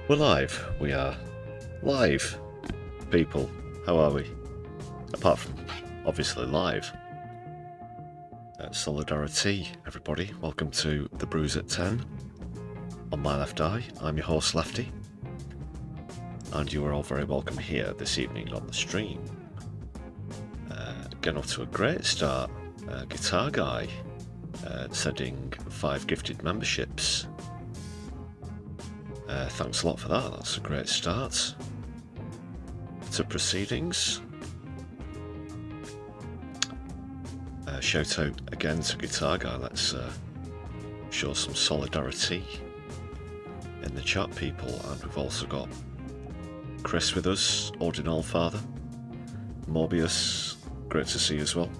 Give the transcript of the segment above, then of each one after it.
We're live. We are live, people. How are we? Apart from, obviously, live. Solidari-Tea, everybody. Welcome to the Brews at 10. On my left eye, I'm your host, Lefty. And you are all very welcome here this evening on the stream. Getting off to a great start. Guitar Guy sending 5 gifted memberships. Thanks a lot for that. That's a great start to proceedings. Shout out again to Guitar Guy. Let's show some solidarity in the chat, people. And we've also got Chris with us, Odin Allfather, Mobius. Great to see you as well.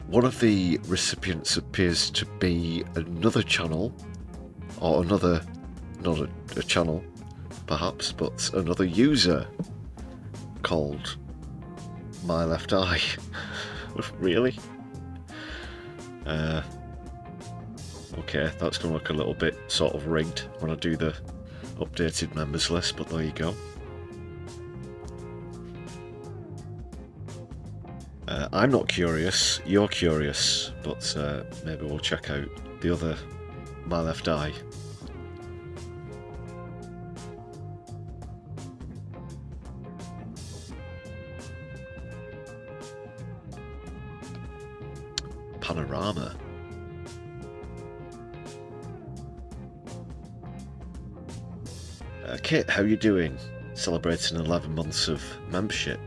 One of the recipients appears to be another channel, or another, not a channel perhaps, but another user called My Left Eye. Really? Okay, that's going to look a little bit sort of rigged when I do the updated members list, but there you go. I'm not curious, you're curious, but maybe we'll check out the other My Left Eye. Panorama. Kit, how you doing? Celebrating 11 months of membership.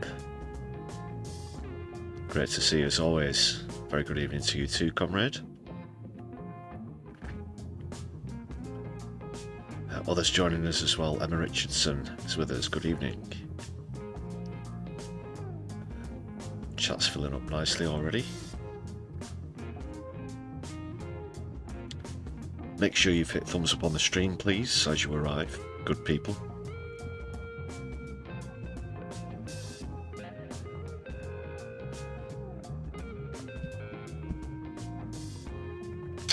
Great to see you as always. Very good evening to you too, comrade. Others joining us as well. Emma Richardson is with us. Good evening. Chat's filling up nicely already. Make sure you've hit thumbs up on the stream, please, as you arrive. Good people.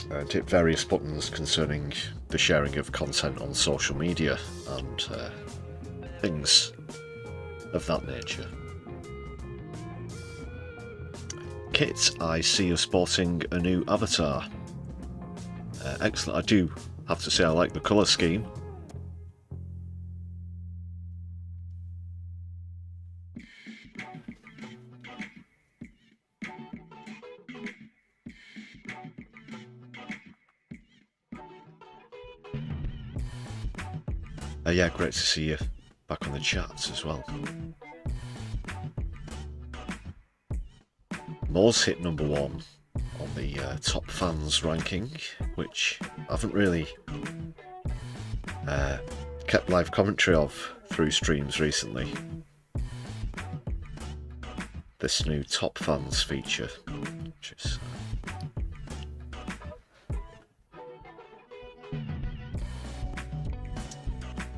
And hit various buttons concerning the sharing of content on social media and things of that nature. Kit, I see you're sporting a new avatar. Excellent. I do have to say I like the colour scheme. Yeah, great to see you back on the chats as well. Moore's hit number 1 on the top fans ranking, which I haven't really kept live commentary of through streams recently. This new top fans feature, which is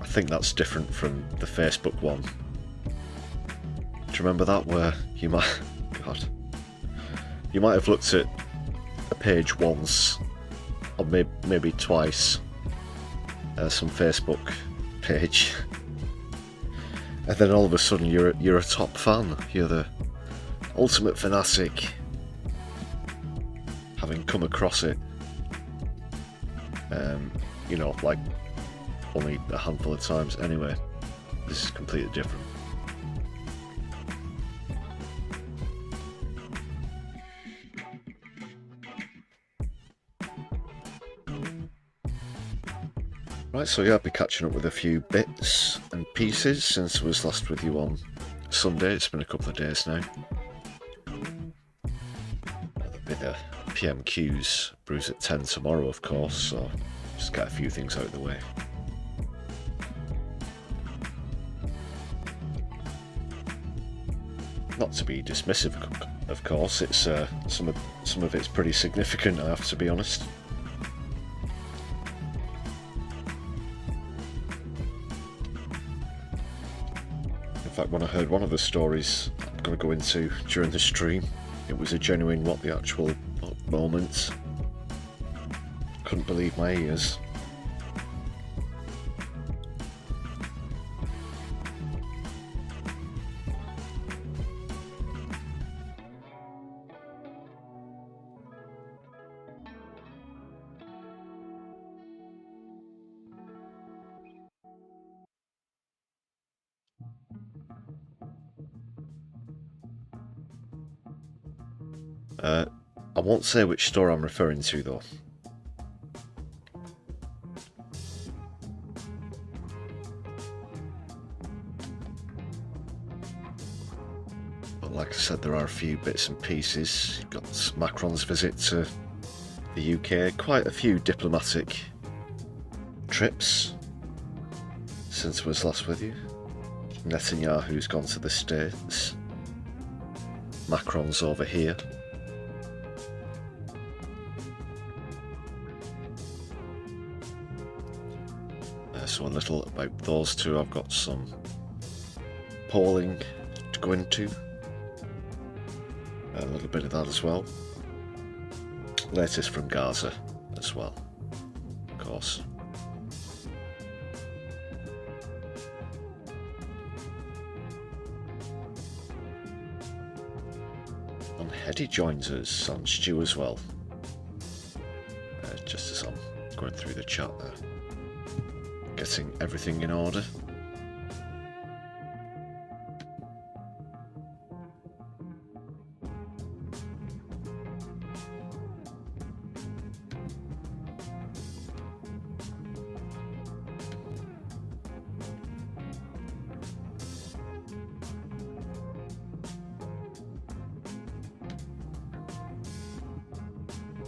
I think that's different from the Facebook one. Do you remember that, where you might have looked at a page once, or maybe twice, some Facebook page, and then all of a sudden you're a top fan. You're the ultimate fanatic, having come across it. You know, like only a handful of times. Anyway, this is completely different. Right, so yeah, I'll be catching up with a few bits and pieces since I was last with you on Sunday. It's been a couple of days now. There'll be the PMQs Brews at 10 tomorrow, of course, so just get a few things out of the way. Not to be dismissive, of course. It's some of it's pretty significant, I have to be honest. In fact, when I heard one of the stories I'm going to go into during the stream, It was a genuine what the actual moment. Couldn't believe my ears. I won't say which store I'm referring to though. But like I said, there are a few bits and pieces. You've got Macron's visit to the UK, quite a few diplomatic trips since I was last with you. Netanyahu's gone to the States. Macron's over here. So a little about those two. I've got some polling to go into. A little bit of that as well. Latest from Gaza as well, of course. And Hedy joins us on Stew as well. Just as I'm going through the chat there. Getting everything in order.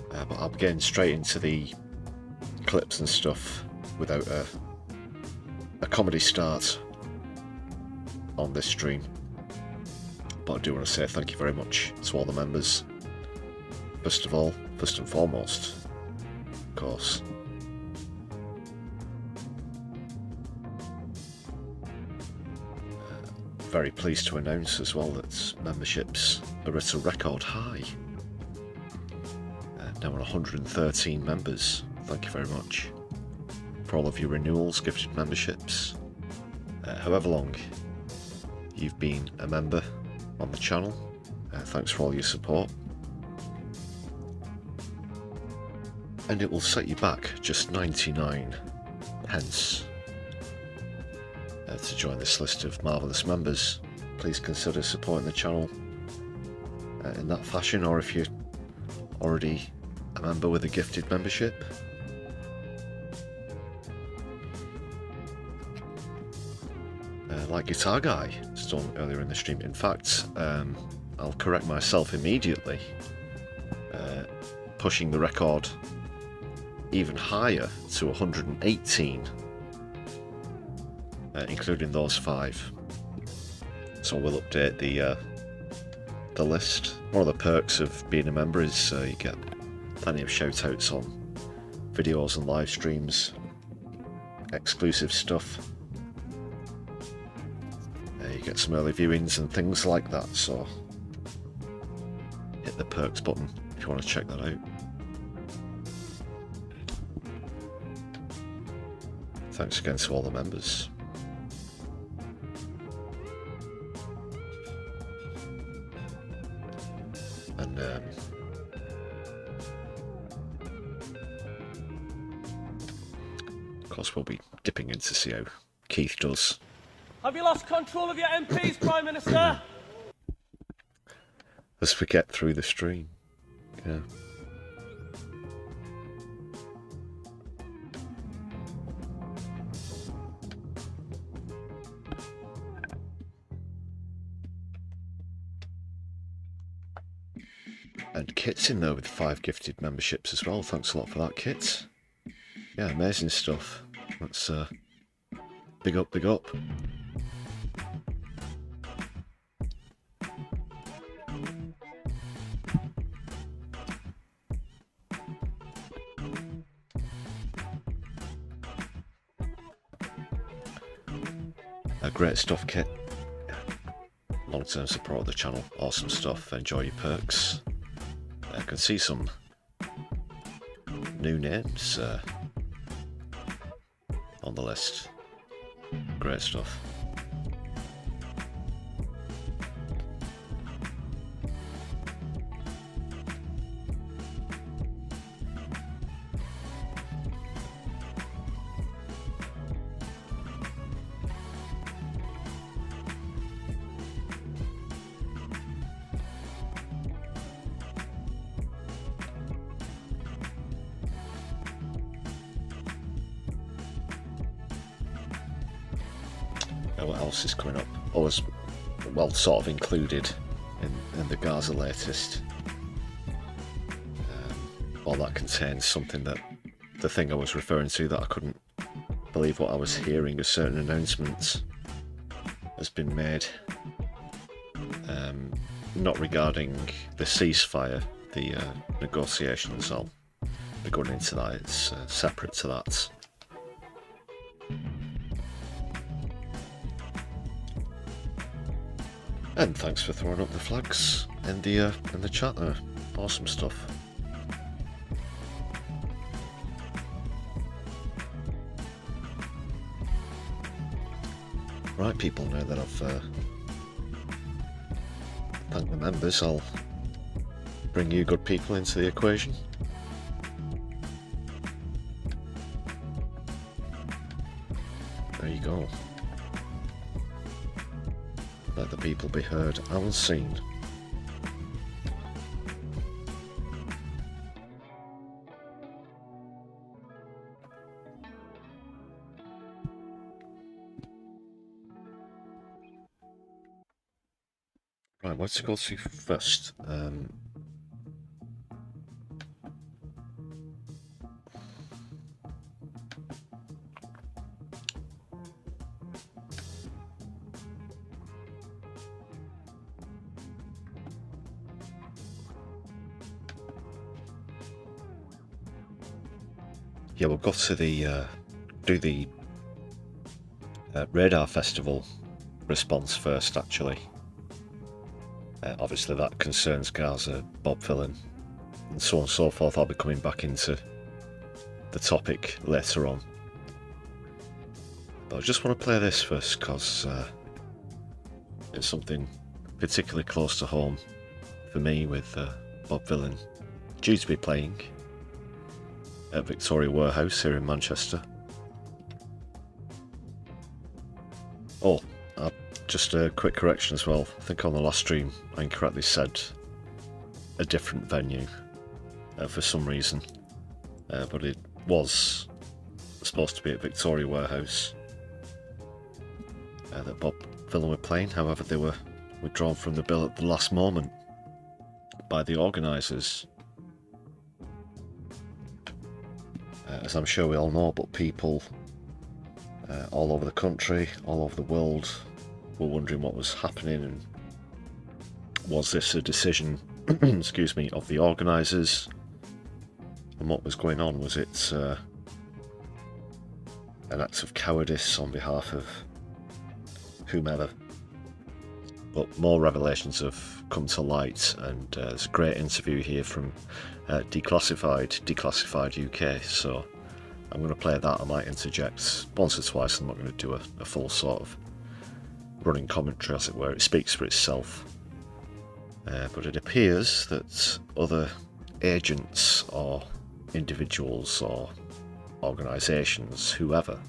But I'm getting straight into the clips and stuff without a comedy start on this stream. But I do want to say thank you very much to all the members. First of all, first and foremost, of course. Very pleased to announce as well that memberships are at a record high. Now on 113 members. Thank you very much for all of your renewals, gifted memberships. However long you've been a member on the channel, thanks for all your support. And it will set you back just 99 pence to join this list of marvellous members. Please consider supporting the channel in that fashion, or if you're already a member with a gifted membership, like Guitar Guy has done earlier in the stream. In fact, I'll correct myself immediately, pushing the record even higher to 118, including those 5. So we'll update the list. One of the perks of being a member is you get plenty of shout outs on videos and live streams, exclusive stuff. You get some early viewings and things like that, so hit the perks button if you want to check that out. Thanks again to all the members. And of course we'll be dipping in to see how Keith does. Have you lost control of your MPs, Prime Minister? As we get through the stream, yeah. And Kit's in there with 5 gifted memberships as well. Thanks a lot for that, Kit. Yeah, amazing stuff. That's big up, big up. Great stuff, Kit. long-term support of the channel. Awesome stuff. Enjoy your perks. I can see some new names on the list. Great stuff. What else is coming up? I was, well, sort of included in the Gaza latest. All that contains something that, the thing I was referring to, that I couldn't believe what I was hearing, a certain announcement has been made. Not regarding the ceasefire, the negotiations. I'll be going into that, it's separate to that. And thanks for throwing up the flags in the chat there. Awesome stuff. Right, people, now that I've thanked the members, I'll bring you good people into the equation. There you go. Let the people be heard and seen. Right, where to go to first? Yeah, we'll go to the do the Radar Festival response first, actually. Obviously that concerns Gaza, Bob Villain, and so on and so forth. I'll be coming back into the topic later on. But I just want to play this first because it's something particularly close to home for me, with Bob Villain due to be playing at Victoria Warehouse here in Manchester. Oh, just a quick correction as well. I think on the last stream I incorrectly said a different venue for some reason, but it was supposed to be at Victoria Warehouse that Bob Villain were playing. However, they were withdrawn from the bill at the last moment by the organisers. As I'm sure we all know, but people all over the country, all over the world, were wondering what was happening, and was this a decision excuse me, of the organisers, and what was going on? Was it an act of cowardice on behalf of whomever? But more revelations have come to light, and there's a great interview here from Declassified UK, so I'm going to play that. I might interject once or twice. I'm not going to do a full sort of running commentary, as it were. It speaks for itself. But it appears that other agents or individuals or organisations, whoever,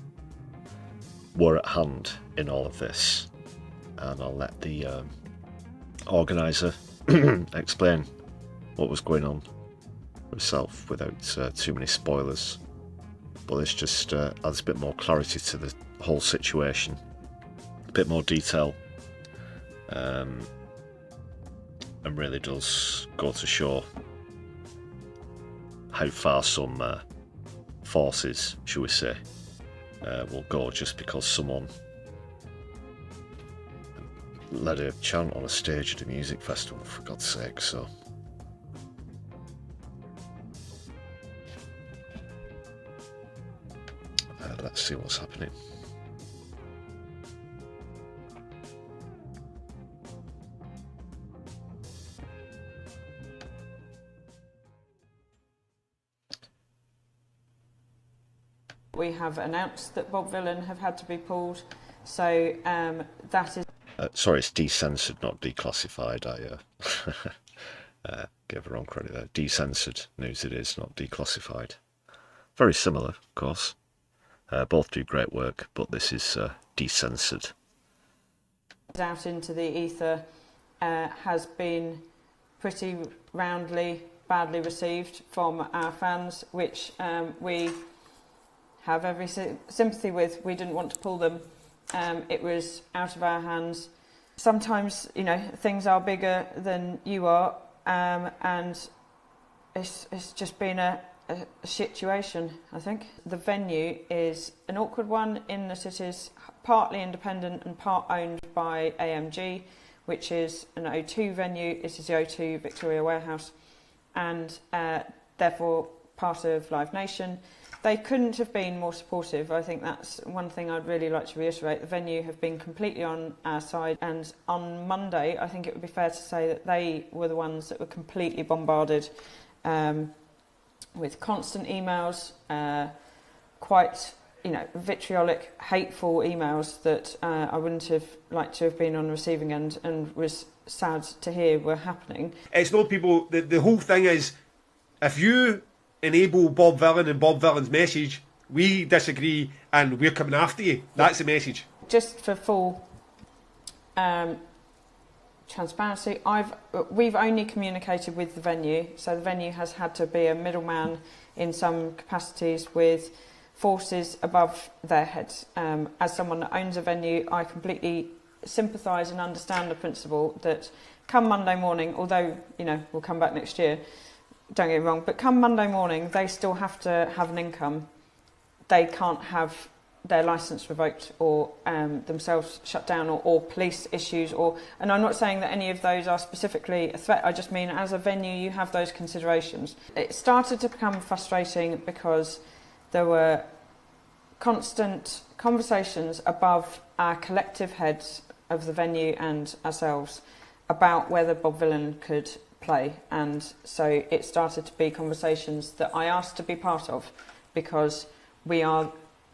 were at hand in all of this. And I'll let the organiser explain what was going on herself without too many spoilers. But this just adds a bit more clarity to the whole situation, a bit more detail, and really does go to show how far some forces, shall we say, will go just because someone led a chant on a stage at a music festival, for God's sake. So let's see what's happening. We have announced that Bob Villain have had to be pulled, so that is... Sorry, it's decensored, not declassified. I gave the wrong credit there. Decensored news it is, not declassified. Very similar, of course. Both do great work, but this is decensored. Out into the ether has been pretty roundly badly received from our fans, which we have every sympathy with. We didn't want to pull them. It was out of our hands. Sometimes, you know, things are bigger than you are, and it's just been a situation, I think. The venue is an awkward one in that it is partly independent and part owned by AMG, which is an O2 venue. It is the O2 Victoria Warehouse, and therefore part of Live Nation. They couldn't have been more supportive. I think that's one thing I'd really like to reiterate. The venue have been completely on our side, and on Monday I think it would be fair to say that they were the ones that were completely bombarded with constant emails, quite, you know, vitriolic, hateful emails that I wouldn't have liked to have been on the receiving end, and was sad to hear were happening. It's not people, the whole thing is, if you enable Bob Villain and Bob Villain's message, we disagree and we're coming after you. That's the message. Just for full transparency, we've only communicated with the venue, so the venue has had to be a middleman in some capacities with forces above their heads. As someone that owns a venue, I completely sympathise and understand the principle that come Monday morning, although, you know, we'll come back next year, don't get me wrong, but come Monday morning they still have to have an income. They can't have their licence revoked or themselves shut down, or police issues, and I'm not saying that any of those are specifically a threat. I just mean as a venue you have those considerations. It started to become frustrating because there were constant conversations above our collective heads of the venue and ourselves about whether Bob Villain could play, and so it started to be conversations that I asked to be part of, because we are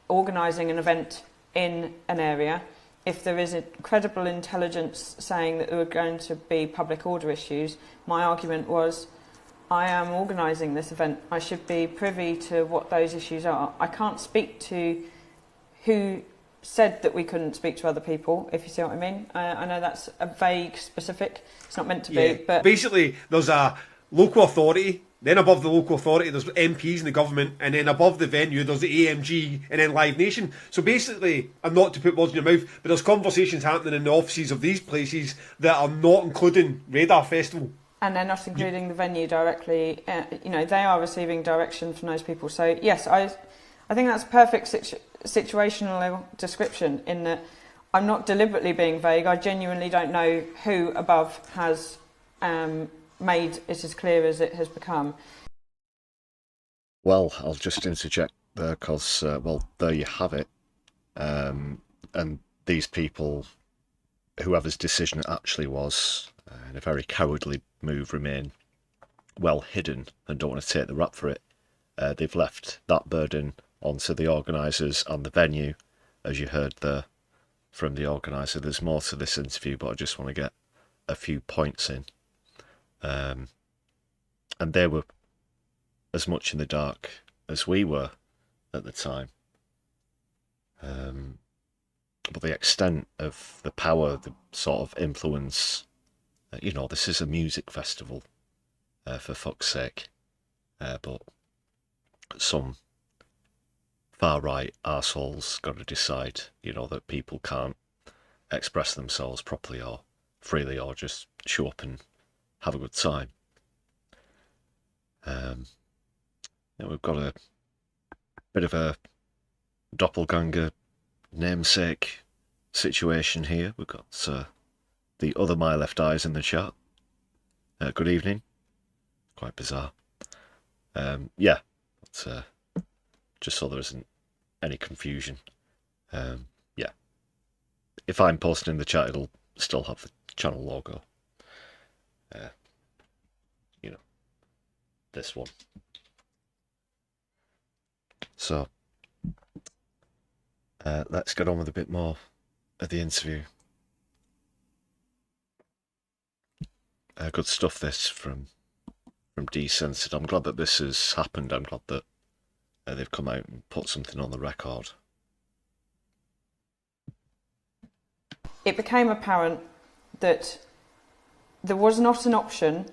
organising an event in an area. If there is credible intelligence saying that there were going to be public order issues, my argument was, I am organising this event. I should be privy to what those issues are. I can't speak to who said that we couldn't speak to other people, if you see what I mean. I know that's a vague specific. It's not meant to be. But basically, there's a local authority. Then above the local authority, there's MPs in the government, and then above the venue, there's the AMG, and then Live Nation. So basically, and not to put words in your mouth, but there's conversations happening in the offices of these places that are not including Radar Festival. And they're not including the venue directly. You know, they are receiving direction from those people. So yes, I think that's a perfect situational description, in that I'm not deliberately being vague. I genuinely don't know who above has made it as clear as it has become. Well, I'll just interject there because, well, there you have it. And these people, whoever's decision it actually was, in a very cowardly move, remain well hidden and don't want to take the rap for it. They've left that burden onto the organisers and the venue, as you heard there from the organiser. There's more to this interview, but I just want to get a few points in. And they were as much in the dark as we were at the time. But the extent of the power, the sort of influence, you know, this is a music festival, for fuck's sake. But some far-right arseholes got to decide, you know, that people can't express themselves properly or freely or just show up and have a good time. We've got a bit of a doppelganger namesake situation here. We've got the other My Left Eyes in the chat. Good evening. Quite bizarre. Yeah, but, just so there isn't any confusion. Yeah, if I'm posting in the chat, it'll still have the channel logo. You know, this one. So, Let's get on with a bit more of the interview. Good stuff this from Decented. I'm glad that this has happened. I'm glad that they've come out and put something on the record. It became apparent that there was not an option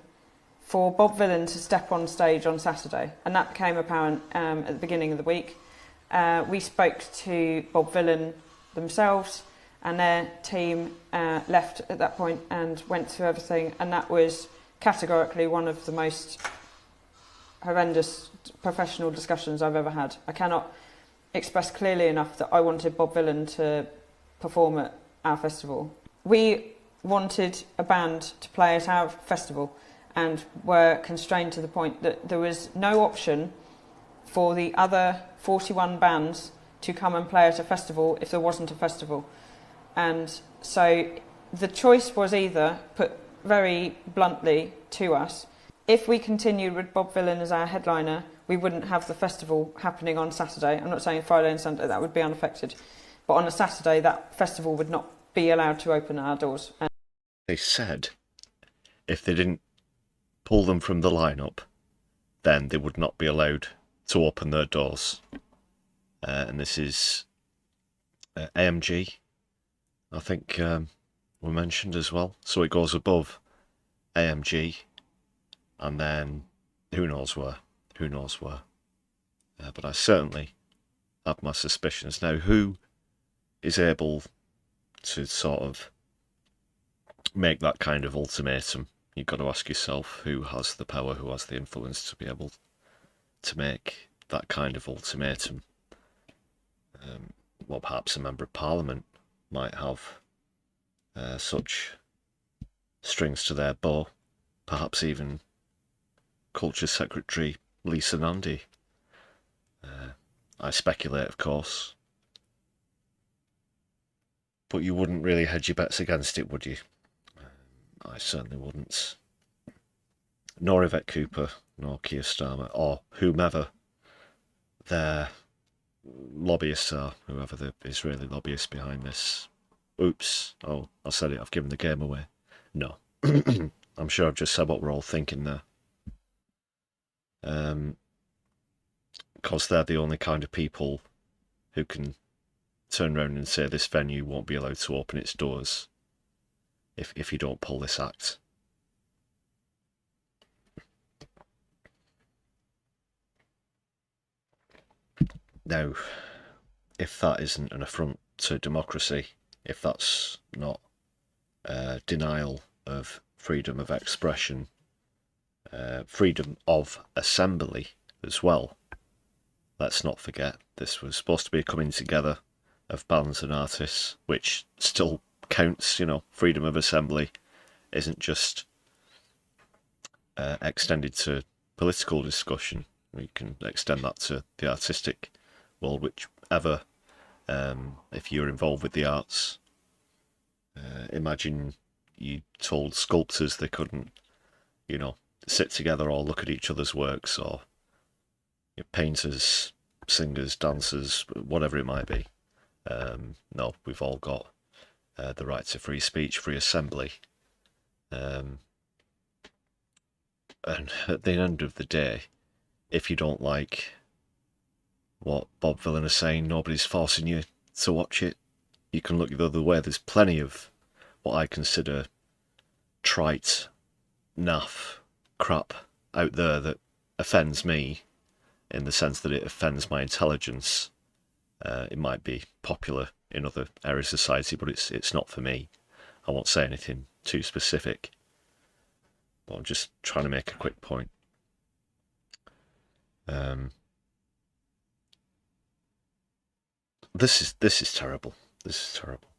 for Bob Villan to step on stage on Saturday, and that became apparent at the beginning of the week. We spoke to Bob Villan themselves, and their team left at that point and went through everything, and that was categorically one of the most horrendous professional discussions I've ever had. I cannot express clearly enough that I wanted Bob Villan to perform at our festival. We wanted a band to play at our festival and were constrained to the point that there was no option for the other 41 bands to come and play at a festival if there wasn't a festival. And so the choice was either, put very bluntly to us, if we continued with Bob Villan as our headliner, we wouldn't have the festival happening on Saturday. I'm not saying Friday and Sunday, that would be unaffected. But on a Saturday, that festival would not be allowed to open our doors. They said if they didn't pull them from the lineup, then they would not be allowed to open their doors. And this is AMG, I think were mentioned as well. So it goes above AMG, and then who knows where. But I certainly have my suspicions. Now, who is able to sort of make that kind of ultimatum? You've got to ask yourself who has the power, who has the influence to be able to make that kind of ultimatum. Well, perhaps a member of parliament might have such strings to their bow. Perhaps even Culture Secretary Lisa Nandy. I speculate, of course. But you wouldn't really hedge your bets against it, would you? I certainly wouldn't. Nor Yvette Cooper, nor Keir Starmer, or whomever their lobbyists are, whoever the Israeli lobbyists behind this. Oops. Oh, I said it, I've given the game away. No. I'm sure I've just said what we're all thinking there. Because they're the only kind of people who can turn around and say this venue won't be allowed to open its doors if you don't pull this act. Now, if that isn't an affront to democracy, if that's not denial of freedom of expression, freedom of assembly as well. Let's not forget, this was supposed to be a coming together of bands and artists, which still counts, you know. Freedom of assembly isn't just extended to political discussion. We can extend that to the artistic world, whichever, if you're involved with the arts. Imagine you told sculptors they couldn't, you know, sit together or look at each other's works, or painters, singers, dancers, whatever it might be. No, we've all got the right to free speech, free assembly. And at the end of the day, if you don't like what Bob Villan is saying, nobody's forcing you to watch it. You can look the other way. There's plenty of what I consider trite, naff crap out there that offends me, in the sense that it offends my intelligence. It might be popular in other areas of society, but it's not for me. I won't say anything too specific, but I'm just trying to make a quick point. This is terrible. This is terrible.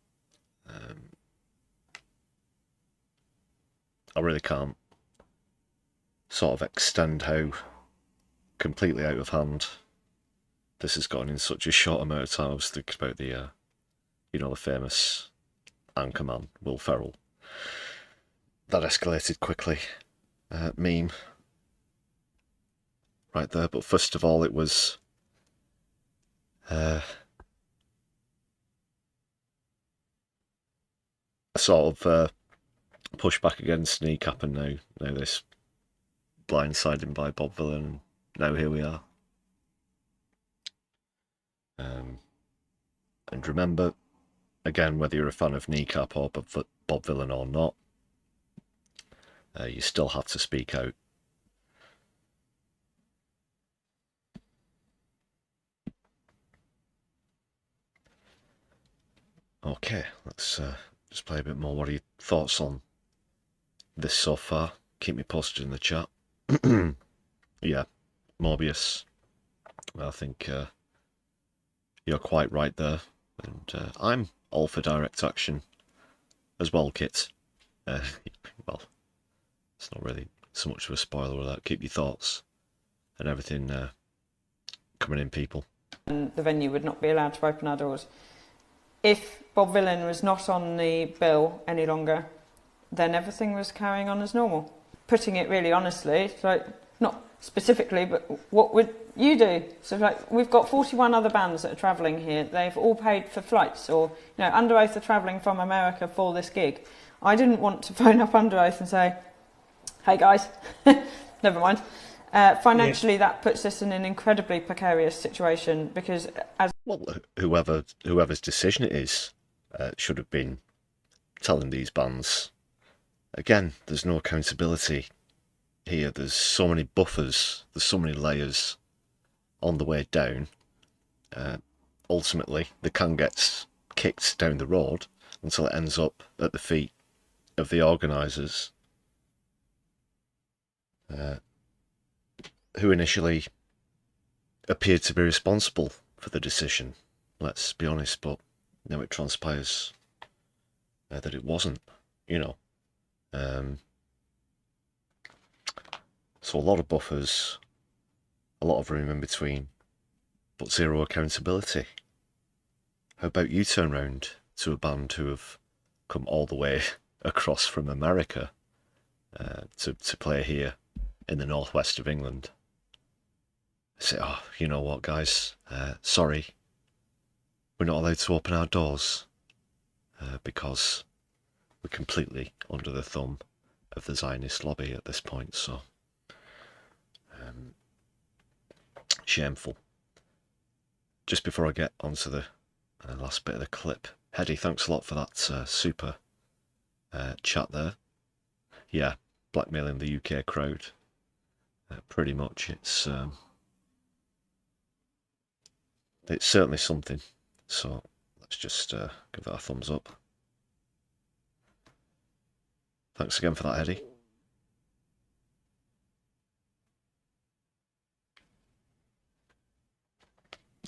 I really can't sort of extend how completely out of hand this has gotten in such a short amount of time. I was thinking about the, the famous Anchorman, Will Ferrell. That escalated quickly. Meme. Right there. But first of all, it was sort of push back against Kneecap, and now this blindsiding by Bob Villan, and now here we are. And remember, again, whether you're a fan of Kneecap or Bob Villan or not, you still have to speak out. Okay, let's just play a bit more. What are your thoughts on this so far? Keep me posted in the chat. Yeah, Morbius. I think you're quite right there. And I'm all for direct action as well, Kit. Well, it's not really so much of a spoiler with that. Keep your thoughts and everything coming in, people. And the venue would not be allowed to open our doors. If Bob Villan was not on the bill any longer, then everything was carrying on as normal. Putting it really honestly, it's like, not specifically, but what would you do? So like, we've got 41 other bands that are travelling here. They've all paid for flights, or Under Oath are travelling from America for this gig. I didn't want to phone up Under Oath and say, hey guys, never mind. Financially, that puts us in an incredibly precarious situation, because as well, whoever's decision it is should have been telling these bands. Again, there's no accountability here. There's so many buffers, there's so many layers on the way down. Ultimately, the can gets kicked down the road until it ends up at the feet of the organisers, who initially appeared to be responsible for the decision, let's be honest, but now it transpires that it wasn't, So a lot of buffers, a lot of room in between, but zero accountability. How about you turn round to a band who have come all the way across from America to play here in the northwest of England? Say, oh, you know what, guys? Sorry, we're not allowed to open our doors because we're completely under the thumb of the Zionist lobby at this point. So, shameful. Just before I get onto the last bit of the clip, Hedy, thanks a lot for that super chat there. Yeah, blackmailing the UK crowd. Pretty much, it's certainly something. So let's just give that a thumbs up. Thanks again for that, Hedy.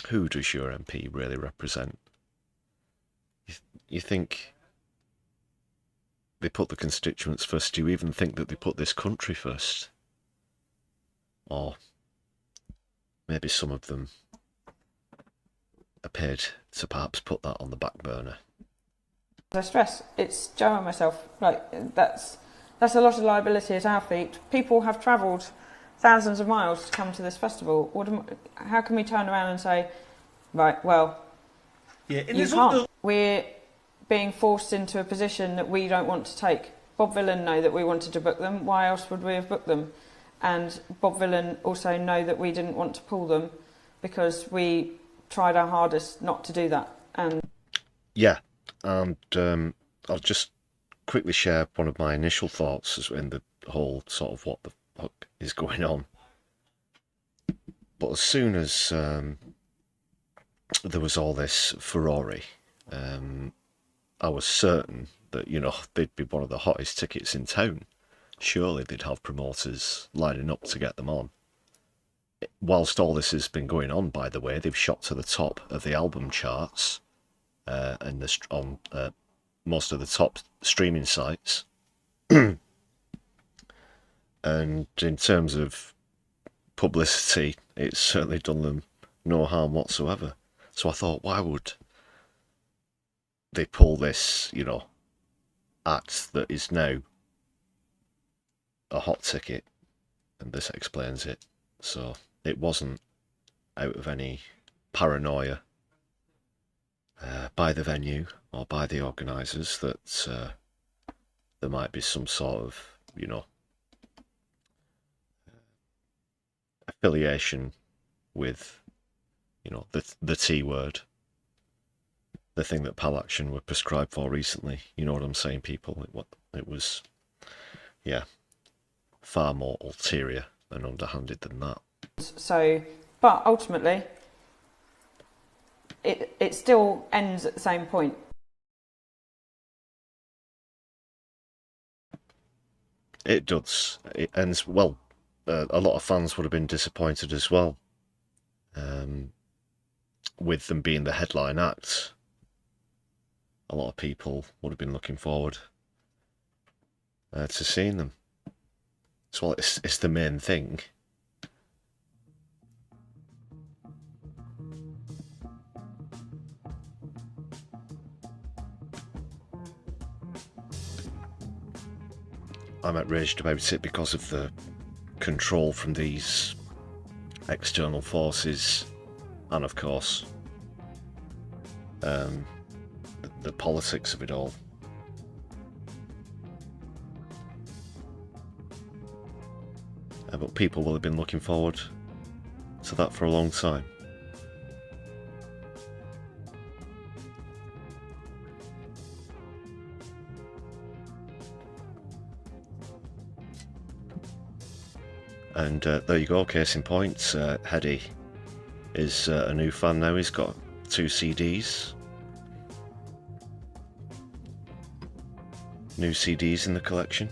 Who does your MP really represent? You think they put the constituents first? Do you even think that they put this country first? Or maybe some of them appeared to perhaps put that on the back burner? I stress, it's Joe and myself. Like, that's a lot of liability at our feet. People have travelled thousands of miles to come to this festival. How can we turn around and say, right, well, yeah, you can't. We're being forced into a position that we don't want to take. Bob Villan know that we wanted to book them. Why else would we have booked them? And Bob Villan also know that we didn't want to pull them because we tried our hardest not to do that. And yeah, and I'll just quickly share one of my initial thoughts in the whole sort of what the fuck is going on. But as soon as there was all this furore, I was certain that, they'd be one of the hottest tickets in town. Surely they'd have promoters lining up to get them on. Whilst all this has been going on, by the way, they've shot to the top of the album charts and on most of the top streaming sites. And in terms of publicity, it's certainly done them no harm whatsoever. So I thought, why would they pull this, act that is now a hot ticket? And this explains it. So it wasn't out of any paranoia by the venue or by the organisers that there might be some sort of, affiliation with, the T word, the thing that Pal Action were prescribed for recently. You know what I'm saying, people? It was, far more ulterior and underhanded than that. So, but ultimately, it still ends at the same point. It does. It ends well. A lot of fans would have been disappointed as well, with them being the headline act. A lot of people would have been looking forward to seeing them. So it's the main thing. I'm outraged about it because of the control from these external forces, and of course the politics of it all. But people will have been looking forward to that for a long time. And there you go, case in point, Hedy is a new fan now. He's got 2 CDs. New CDs in the collection.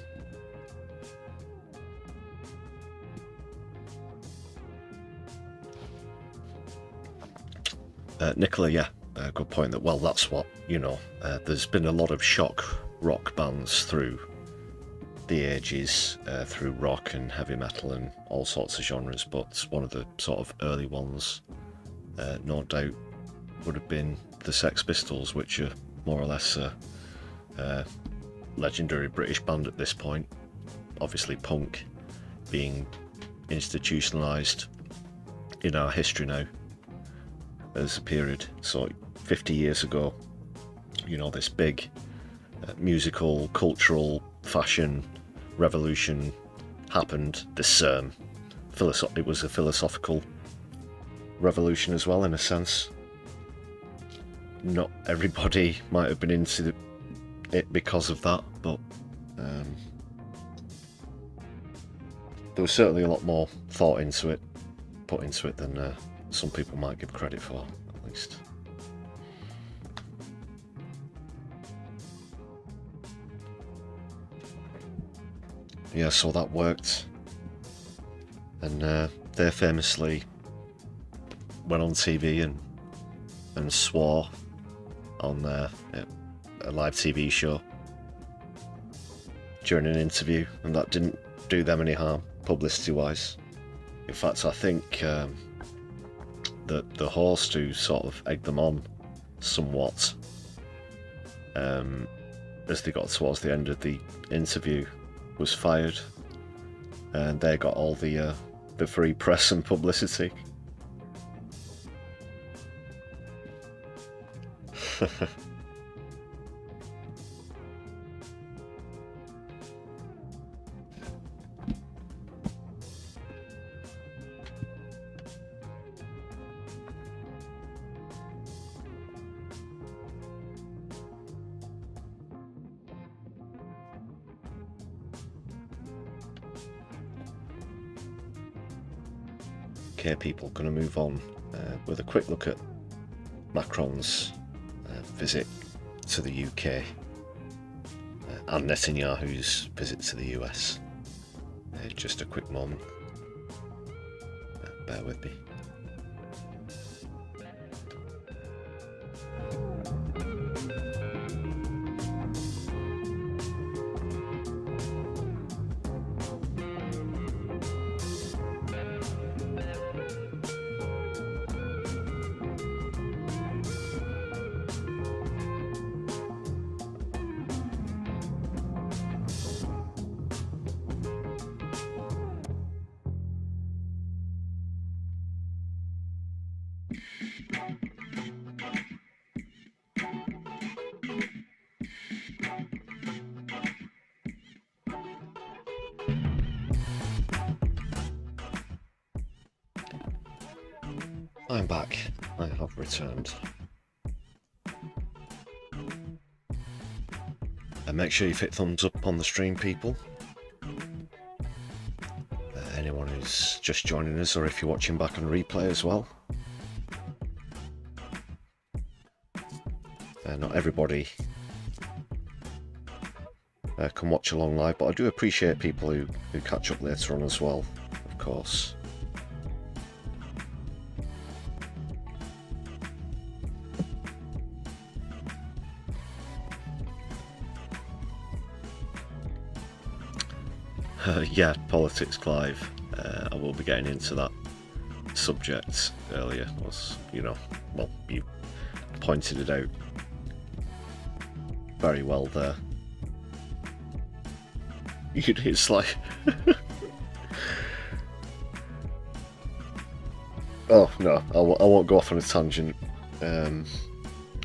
Nicola, yeah, good point. That's what, there's been a lot of shock rock bands through the ages, through rock and heavy metal and all sorts of genres, but one of the sort of early ones, no doubt, would have been the Sex Pistols, which are more or less a legendary British band at this point. Obviously punk being institutionalised in our history now as a period. So 50 years ago, this big musical, cultural, fashion revolution happened. This it was a philosophical revolution as well, in a sense. Not everybody might have been into it because of that, but there was certainly a lot more thought into it, put into it, than some people might give credit for, at least. Yeah, so that worked, and they famously went on TV and swore on a live TV show during an interview, and that didn't do them any harm publicity-wise. In fact, I think the host who sort of egged them on somewhat, as they got towards the end of the interview, was fired, and they got all the free press and publicity. Okay, people, going to move on with a quick look at Macron's visit to the UK and Netanyahu's visit to the US. Just a quick moment. Bear with me. I'm back. I have returned. And make sure you hit thumbs up on the stream, people. Anyone who's just joining us, or if you're watching back on replay as well. Not everybody can watch along live, but I do appreciate people who catch up later on as well, of course. Yeah, politics, Clive. I will be getting into that subject earlier. Was, you know, well, you pointed it out very well there. It's like, oh no, I won't go off on a tangent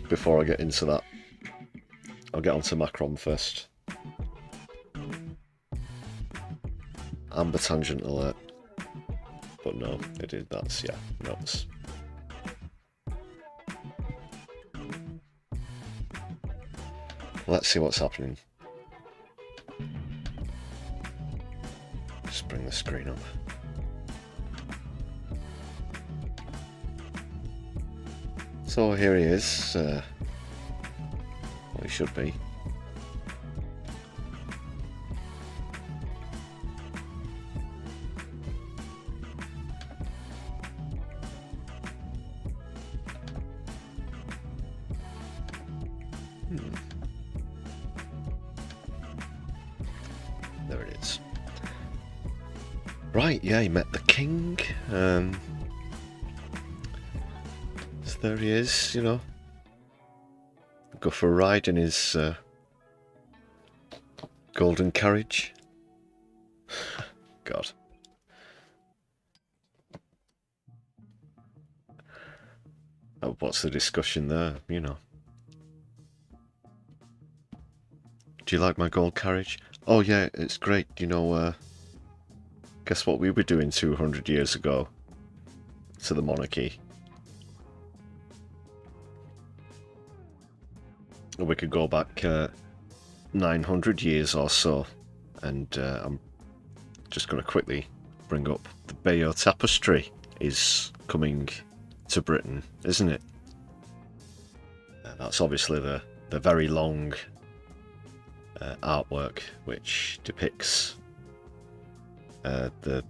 before I get into that. I'll get onto Macron first. Amber tangent alert. But no, that's, yeah, nuts. Let's see what's happening. Just bring the screen up. So here he is. Well, he should be. There it is. Right, yeah, he met the king. So there he is, you know. Go for a ride in his golden carriage. God. Oh, what's the discussion there, you know? Do you like my gold carriage? Oh yeah, it's great, you know, guess what we were doing 200 years ago to the monarchy? We could go back 900 years or so, and I'm just going to quickly bring up the Bayeux Tapestry is coming to Britain, isn't it? That's obviously the very long artwork which depicts the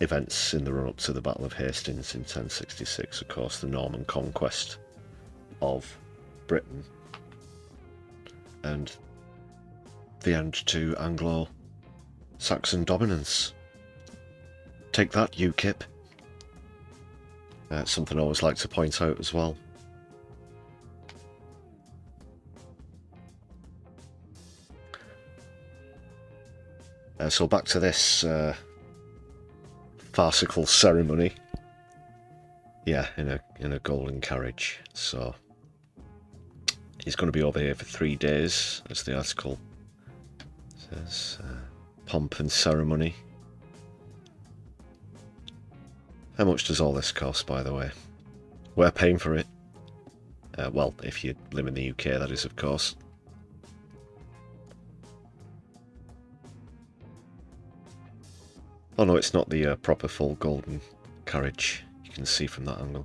events in the run-up to the Battle of Hastings in 1066, of course, the Norman conquest of Britain and the end to Anglo-Saxon dominance. Take that, UKIP. Something I always like to point out as well. So back to this farcical ceremony. Yeah, in a golden carriage. So he's going to be over here for 3 days, as the article says. Pomp and ceremony. How much does all this cost, by the way? We're paying for it. Well, if you live in the UK, that is, of course. Oh no, it's not the proper full golden carriage. You can see from that angle.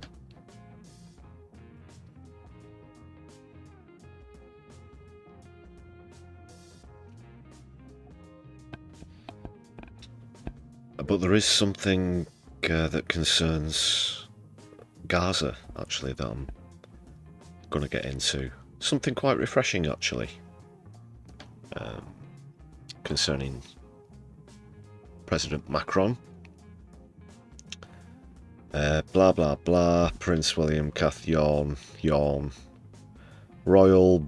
But there is something that concerns Gaza, actually, that I'm going to get into. Something quite refreshing, actually, concerning President Macron. Blah blah blah, Prince William, Kath, yawn, royal,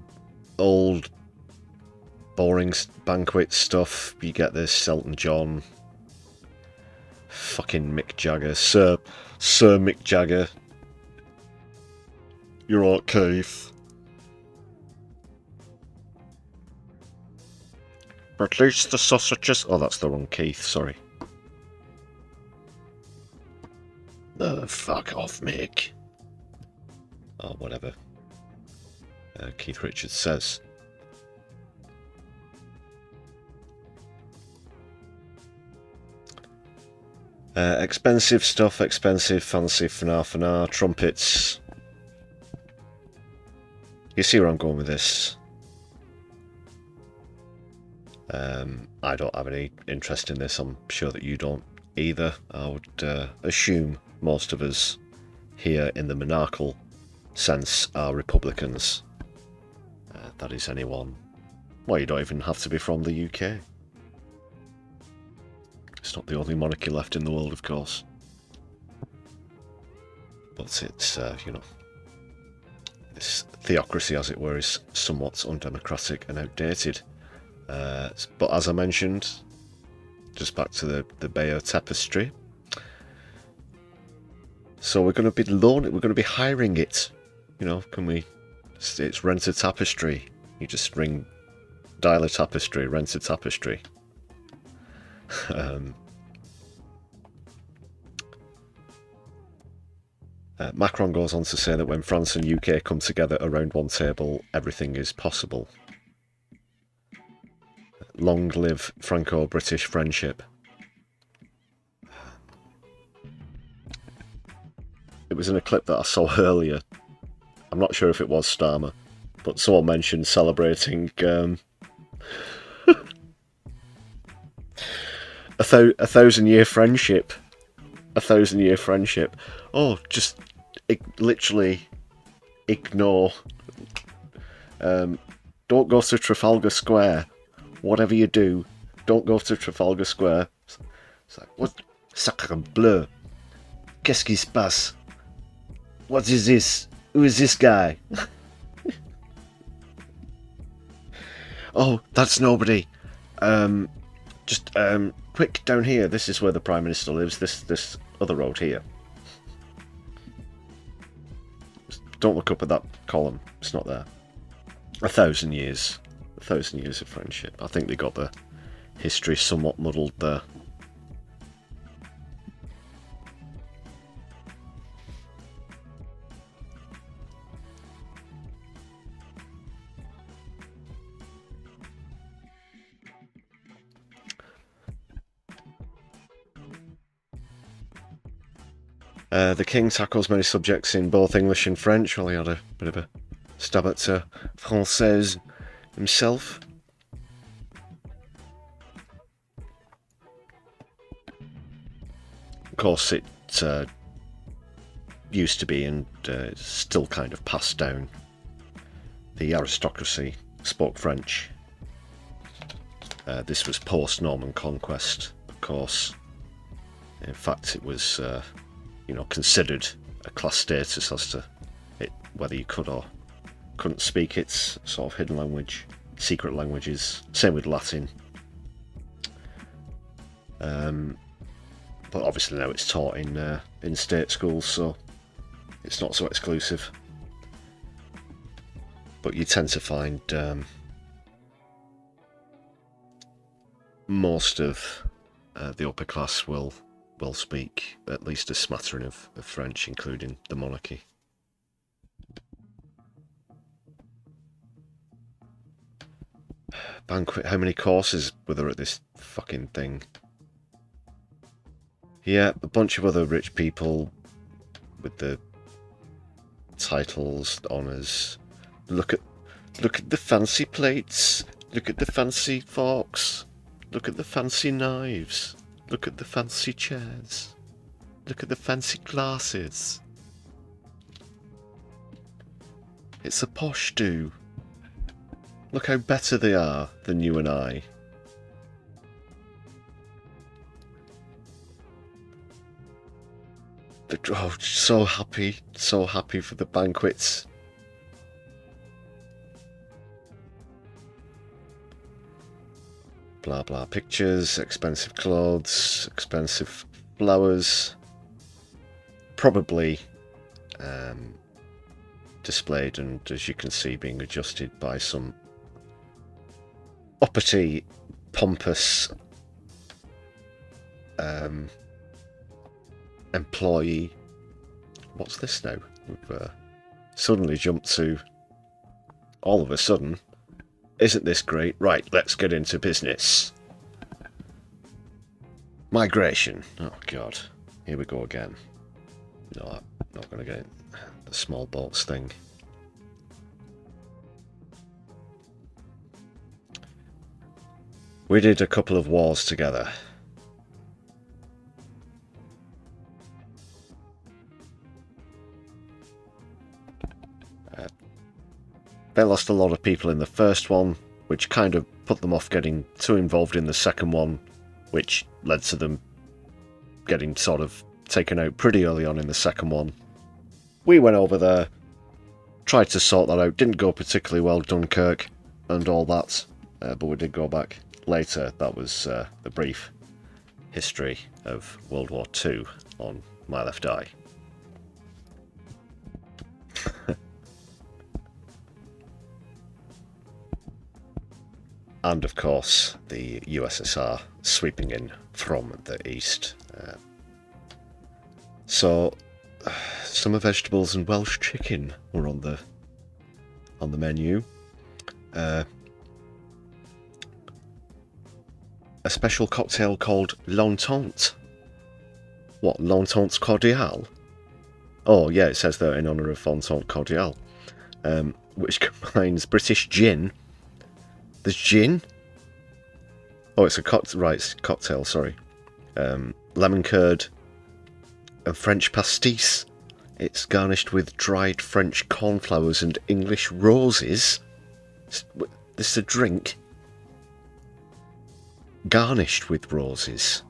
old, boring banquet stuff. You get this, Elton John, fucking Mick Jagger, Sir Mick Jagger. You're all right, Keith. But at least the sausages... Oh, that's the wrong Keith, sorry. Fuck off, Mick. or whatever Keith Richards says. Expensive stuff, expensive, fancy, fanar, trumpets. You see where I'm going with this. I don't have any interest in this. I'm sure that you don't either. I would assume most of us here in the monarchical sense are Republicans. That is anyone. Well, you don't even have to be from the UK. It's not the only monarchy left in the world, of course. But it's, you know, this theocracy, as it were, is somewhat undemocratic and outdated. But as I mentioned, just back to the Bayeux Tapestry. So we're going to be we're going to be hiring it. You know, can we? It's rent a tapestry. You just dial a tapestry, rent a tapestry. Macron goes on to say that when France and UK come together around one table, everything is possible. Long live Franco-British friendship. It was in a clip that I saw earlier. I'm not sure if it was Starmer, but someone mentioned celebrating a 1,000-year friendship. A 1,000-year friendship. Oh, just literally ignore. Don't go to Trafalgar Square. Whatever you do, don't go to Trafalgar Square. It's like, what? Sacre bleu. Qu'est-ce qui se passe? What is this? Who is this guy? Oh, that's nobody. Just quick, down here. This is where the Prime Minister lives. This other road here. Just don't look up at that column. It's not there. 1,000 years. 1,000 years of friendship. I think they got the history somewhat muddled there. The King tackles many subjects in both English and French. Well, he had a bit of a stab at Française himself. Of course, it used to be, and it's still kind of passed down. The aristocracy spoke French. This was post-Norman conquest, of course. In fact, it was, you know, considered a class status as to whether you could or couldn't speak its sort of hidden language, secret languages. Same with Latin. But obviously now it's taught in state schools, so it's not so exclusive. But you tend to find most of the upper class will speak at least a smattering of French, including the monarchy. Banquet, how many courses were there at this fucking thing? Yeah, a bunch of other rich people with the titles, honours. Look at the fancy plates. Look at the fancy forks. Look at the fancy knives. Look at the fancy chairs. Look at the fancy glasses. It's a posh do. Look how better they are than you and I. Oh, so happy for the banquets. Blah blah pictures, expensive clothes, expensive flowers. Probably displayed and, as you can see, being adjusted by some uppity, pompous employee. What's this now? suddenly jumped to, all of a sudden, isn't this great? Right, let's get into business. Migration. Oh god, here we go again. No, I'm not going to get the small boats thing. We did a couple of wars together. They lost a lot of people in the first one, which kind of put them off getting too involved in the second one, which led to them getting sort of taken out pretty early on in the second one. We went over there, tried to sort that out, didn't go particularly well, Dunkirk and all that, but we did go back later. That was the brief history of World War II on my left eye. And of course, the USSR sweeping in from the east. So, summer vegetables and Welsh chicken were on the menu. A special cocktail called L'Entente. What, L'Entente Cordiale? Oh yeah, it says there in honour of Entente Cordiale, which combines British gin. There's gin? Oh, it's a cocktail, sorry. Lemon curd and French pastis. It's garnished with dried French cornflowers and English roses. This is a drink garnished with roses.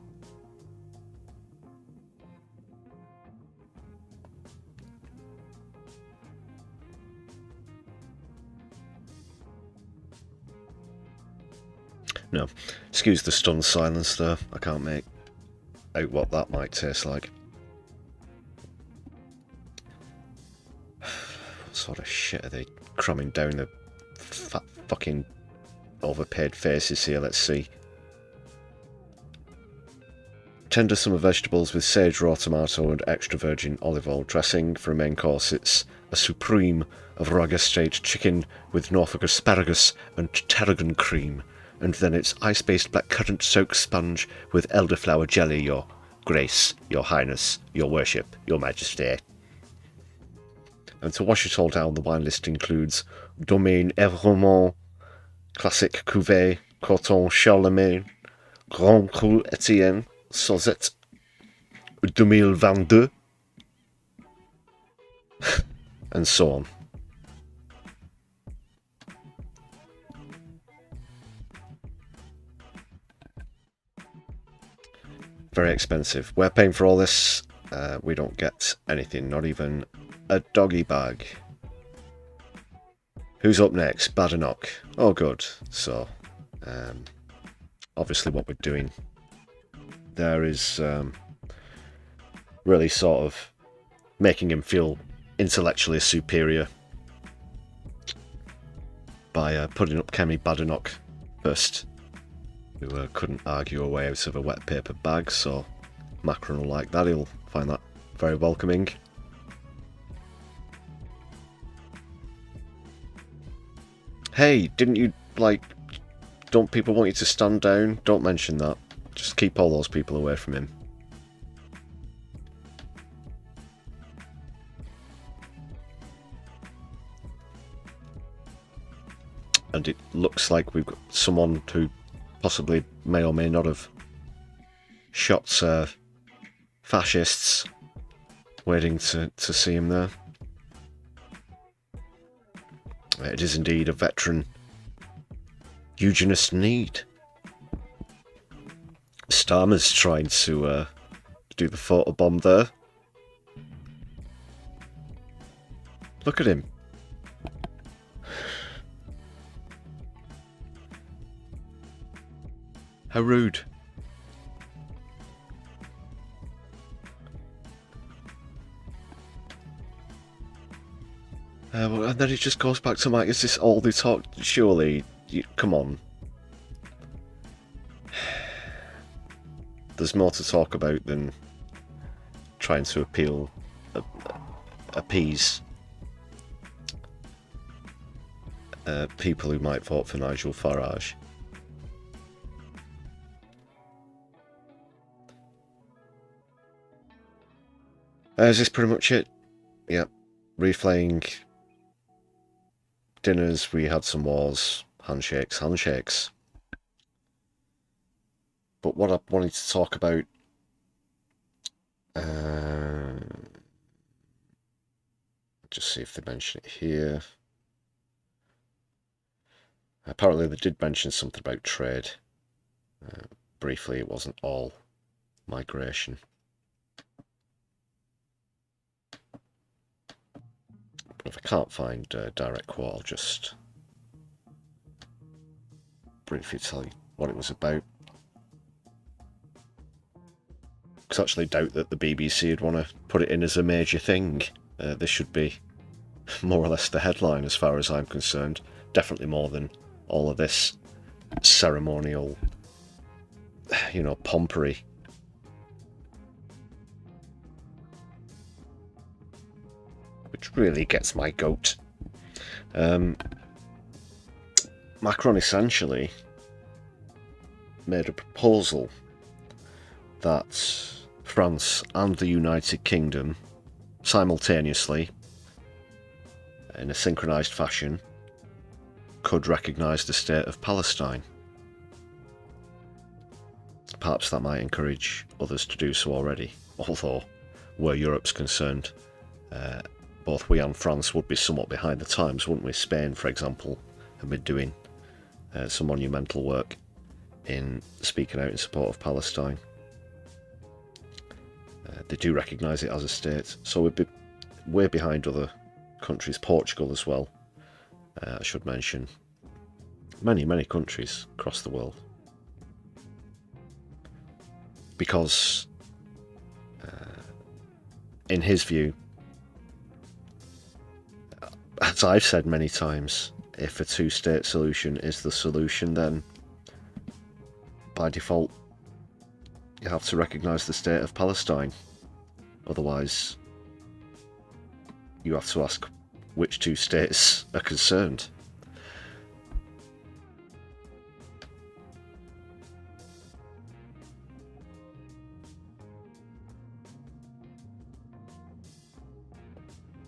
No, excuse the stunned silence there. I can't make out what that might taste like. What sort of shit are they cramming down the fat fucking overpaid faces here? Let's see. Tender summer vegetables with sage raw tomato and extra virgin olive oil dressing. For a main course, it's a supreme of Raga State chicken with Norfolk asparagus and tarragon cream. And then it's ice-based blackcurrant soaked sponge with elderflower jelly, your grace, your highness, your worship, your majesty. And to wash it all down, the wine list includes Domaine Evremont, Classic Cuvée, Coton Charlemagne, Grand Cru Etienne, Sauzette, 2022, and so on. Very expensive. We're paying for all this. We don't get anything, not even a doggy bag. Who's up next? Badenoch. Oh, good. So, obviously what we're doing there is really sort of making him feel intellectually superior by putting up Kemi Badenoch first, who couldn't argue a way out of a wet paper bag, so Macron will like that. He'll find that very welcoming. Hey, didn't you, like, don't people want you to stand down? Don't mention that. Just keep all those people away from him. And it looks like we've got someone who possibly may or may not have shot fascists waiting to see him there. It is indeed a veteran eugenist need. Starmer's trying to do the photobomb there. Look at him. How rude. And then it just goes back to Mike. Is this all they talk? Surely, come on. There's more to talk about than trying to appease people who might vote for Nigel Farage. Is this pretty much it? Yep. Reflaying dinners, we had some wars, handshakes. But what I wanted to talk about, just see if they mention it here. Apparently they did mention something about trade. Briefly, it wasn't all migration. But if I can't find a direct quote, I'll just briefly tell you what it was about. Because I actually doubt that the BBC would want to put it in as a major thing. This should be more or less the headline as far as I'm concerned. Definitely more than all of this ceremonial, you know, pompery. Which really gets my goat. Macron essentially made a proposal that France and the United Kingdom simultaneously, in a synchronised fashion, could recognise the state of Palestine. Perhaps that might encourage others to do so already, although where Europe's concerned, both we and France would be somewhat behind the times, wouldn't we? Spain, for example, have been doing some monumental work in speaking out in support of Palestine. They do recognise it as a state, so we'd be way behind other countries. Portugal as well, I should mention. Many countries across the world. Because, in his view, as I've said many times, if a two-state solution is the solution, then by default you have to recognise the state of Palestine. Otherwise, you have to ask which two states are concerned.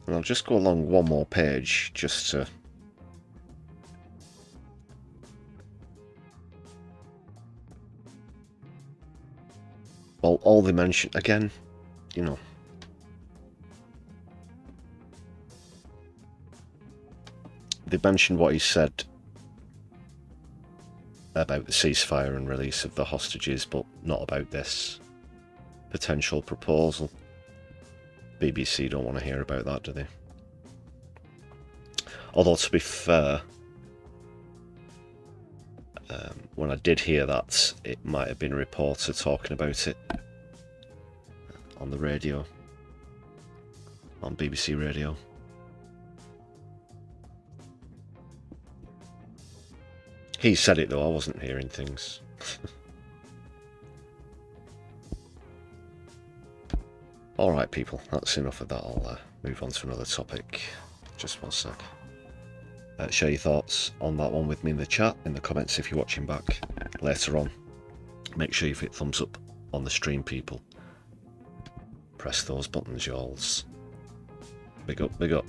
And I'll just go along one more page just to well, all they mention again, you know, they mentioned what he said about the ceasefire and release of the hostages, but not about this potential proposal. BBC don't want to hear about that, do they? Although, to be fair, when I did hear that, it might have been a reporter talking about it on the radio, on BBC Radio. He said it though, I wasn't hearing things. Alright people, that's enough of that. I'll move on to another topic. Just one sec. Share your thoughts on that one with me in the chat, in the comments if you're watching back later on. Make sure you hit thumbs up on the stream, people. Press those buttons, y'alls. Big up, big up.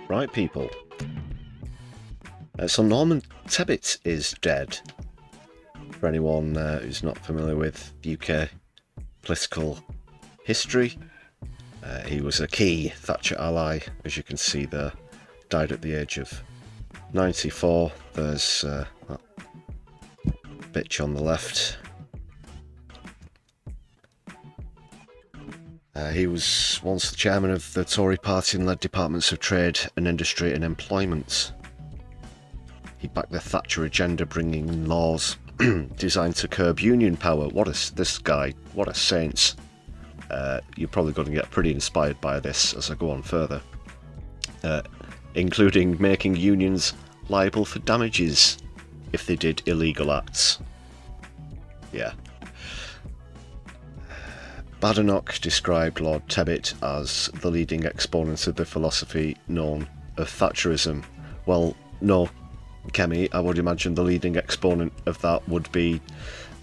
Right, people. So Norman Tebbit is dead. For anyone who's not familiar with UK political history, he was a key Thatcher ally, as you can see there. Died at the age of 94. There's that bitch on the left. He was once the chairman of the Tory party and led departments of trade and industry and employment. He backed the Thatcher agenda, bringing in laws designed to curb union power. This guy, what a saint. You're probably going to get pretty inspired by this as I go on further. Including making unions liable for damages if they did illegal acts. Yeah. Badenoch described Lord Tebbit as the leading exponent of the philosophy known of Thatcherism. Well, no, Kemi, I would imagine the leading exponent of that would be...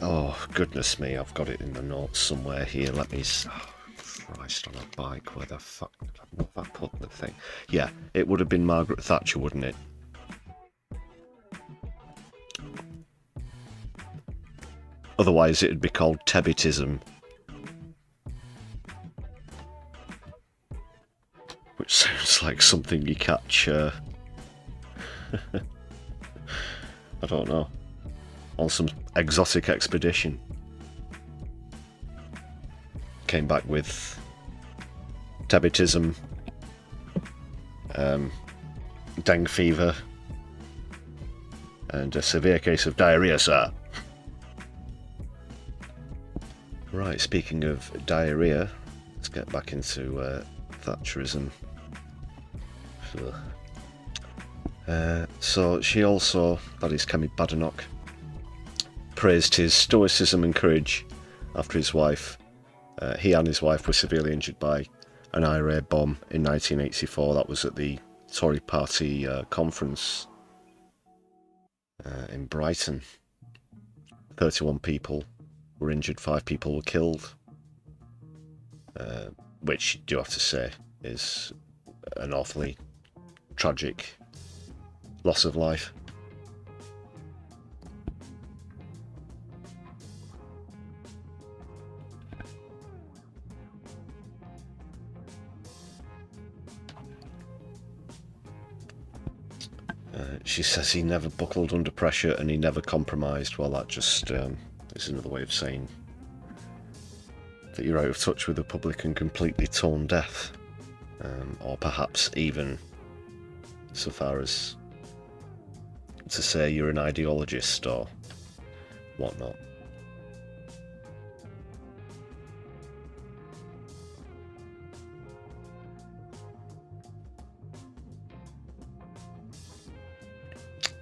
Oh, goodness me, I've got it in the notes somewhere here. Let me... Oh, Christ on a bike, where the fuck have I put the thing? Yeah, it would have been Margaret Thatcher, wouldn't it? Otherwise it'd be called Tebbitism. Which sounds like something you catch, I don't know, on some exotic expedition. Came back with Tebbitism, dengue fever, and a severe case of diarrhea, sir. Right, speaking of diarrhea, let's get back into Thatcherism. So she also, that is Kemi Badenoch, praised his stoicism and courage after his wife. He and his wife were severely injured by an IRA bomb in 1984. That was at the Tory Party conference in Brighton. 31 people were injured, 5 people were killed, which you do have to say is an awfully tragic loss of life. She says he never buckled under pressure and he never compromised. Well, that just is another way of saying that you're out of touch with the public and completely tone deaf. Or perhaps even so far as to say you're an ideologist or whatnot.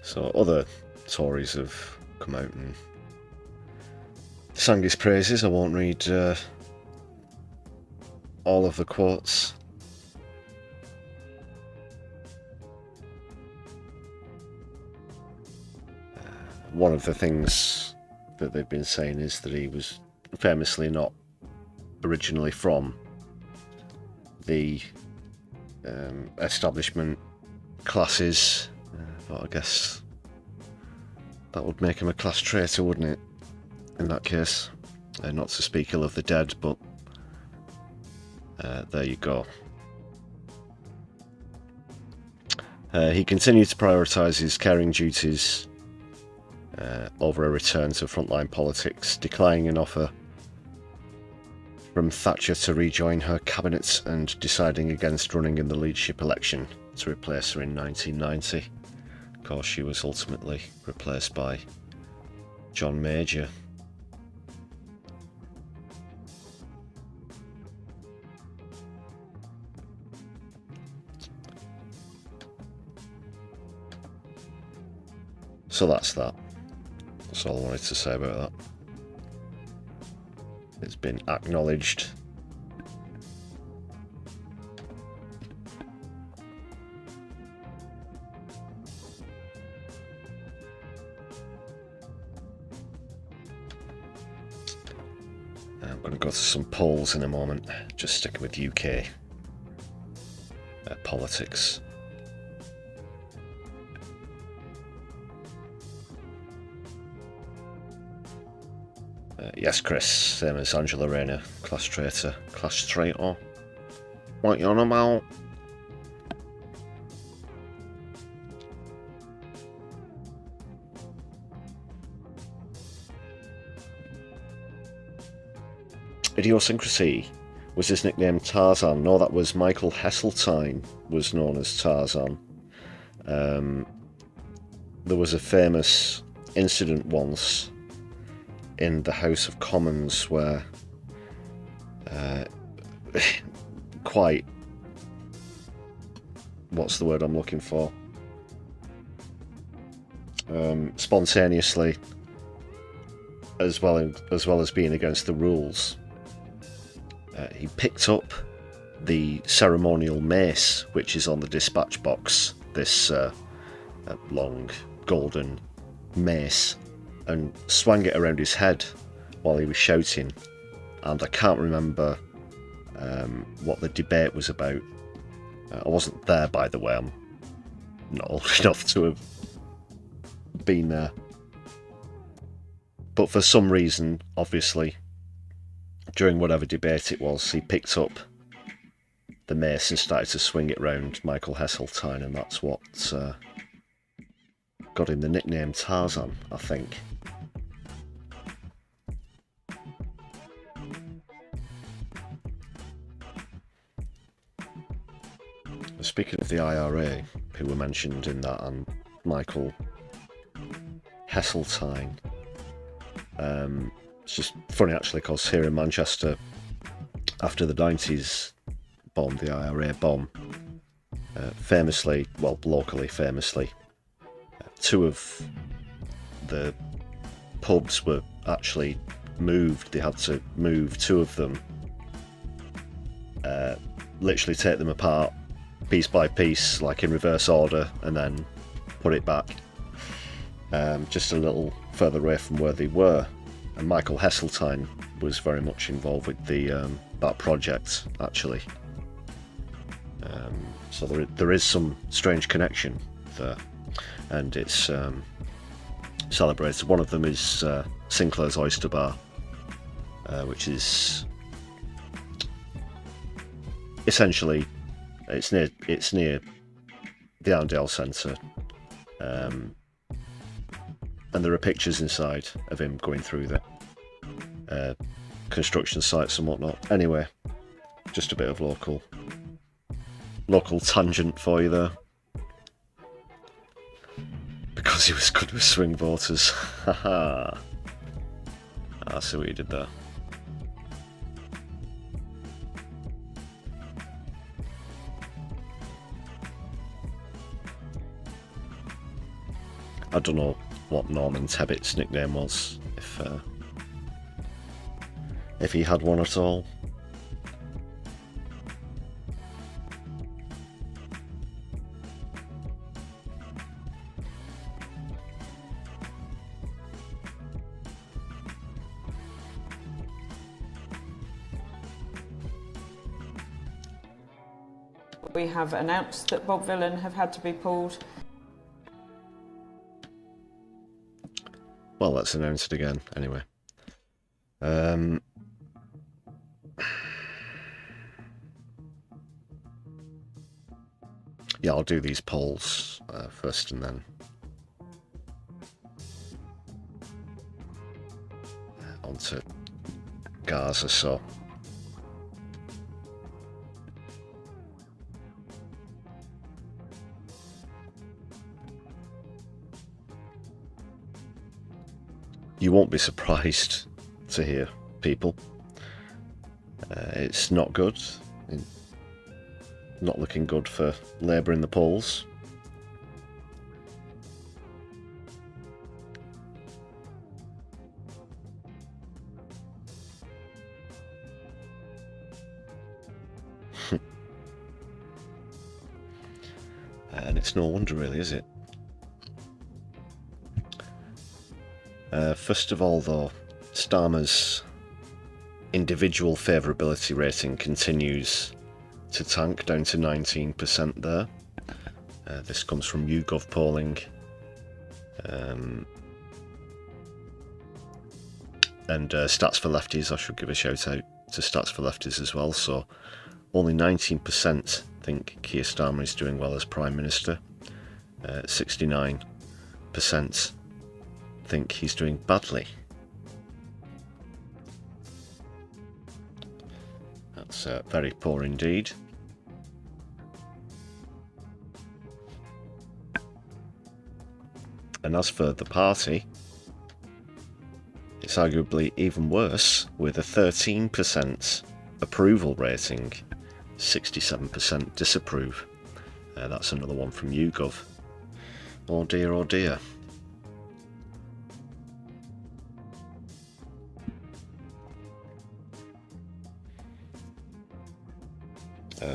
So other Tories have come out and sang his praises. I won't read all of the quotes. One of the things that they've been saying is that he was famously not originally from the establishment classes, but I guess that would make him a class traitor, wouldn't it, in that case? Not to speak ill of the dead, but there you go. He continued to prioritise his caring duties over a return to frontline politics, declining an offer from Thatcher to rejoin her cabinet and deciding against running in the leadership election to replace her in 1990. Of course, she was ultimately replaced by John Major. So that's that. That's all I wanted to say about that. It's been acknowledged. I'm going to go to some polls in a moment, just sticking with UK politics. Yes, Chris, same as Angela Rayner, class traitor. Class traitor? What you on about? Idiosyncrasy. Was his nickname Tarzan? No, that was Michael Heseltine was known as Tarzan. There was a famous incident once in the House of Commons where quite, what's the word I'm looking for? Spontaneously, as well as being against the rules, he picked up the ceremonial mace which is on the dispatch box, this long golden mace, and swung it around his head while he was shouting. And I can't remember what the debate was about. I wasn't there, by the way. I'm not old enough to have been there. But for some reason, obviously, during whatever debate it was, he picked up the mace and started to swing it round Michael Heseltine, and that's what got him the nickname Tarzan, I think. Speaking of the IRA, who were mentioned in that, and Michael Heseltine, it's just funny actually, because here in Manchester, after the 90s bomb, the IRA bomb, famously, well, locally famously, two of the pubs were actually moved. They had to move two of them, literally take them apart piece by piece, like in reverse order, and then put it back just a little further away from where they were. And Michael Heseltine was very much involved with the that project, actually. So there is some strange connection there, and it's celebrated. One of them is Sinclair's Oyster Bar, which is essentially it's near the Arndale Centre, and there are pictures inside of him going through the construction sites and whatnot. Anyway, just a bit of local tangent for you there, because he was good with swing voters. Haha. I see what you did there. I don't know what Norman Tebbett's nickname was, if he had one at all. We have announced that Bob Villan have had to be pulled. Well, let's announce it again, anyway. Yeah, I'll do these polls first and then onto Gaza, so... You won't be surprised to hear, people. It's not good. Not looking good for Labour in the polls. And it's no wonder, really, is it? First of all, though, Starmer's individual favourability rating continues to tank, down to 19% there. This comes from YouGov polling. And Stats for Lefties, I should give a shout out to Stats for Lefties as well. So only 19% think Keir Starmer is doing well as Prime Minister. 69% think he's doing badly. That's very poor indeed. And as for the party, it's arguably even worse, with a 13% approval rating, 67% disapprove. That's another one from YouGov. Oh dear, oh dear.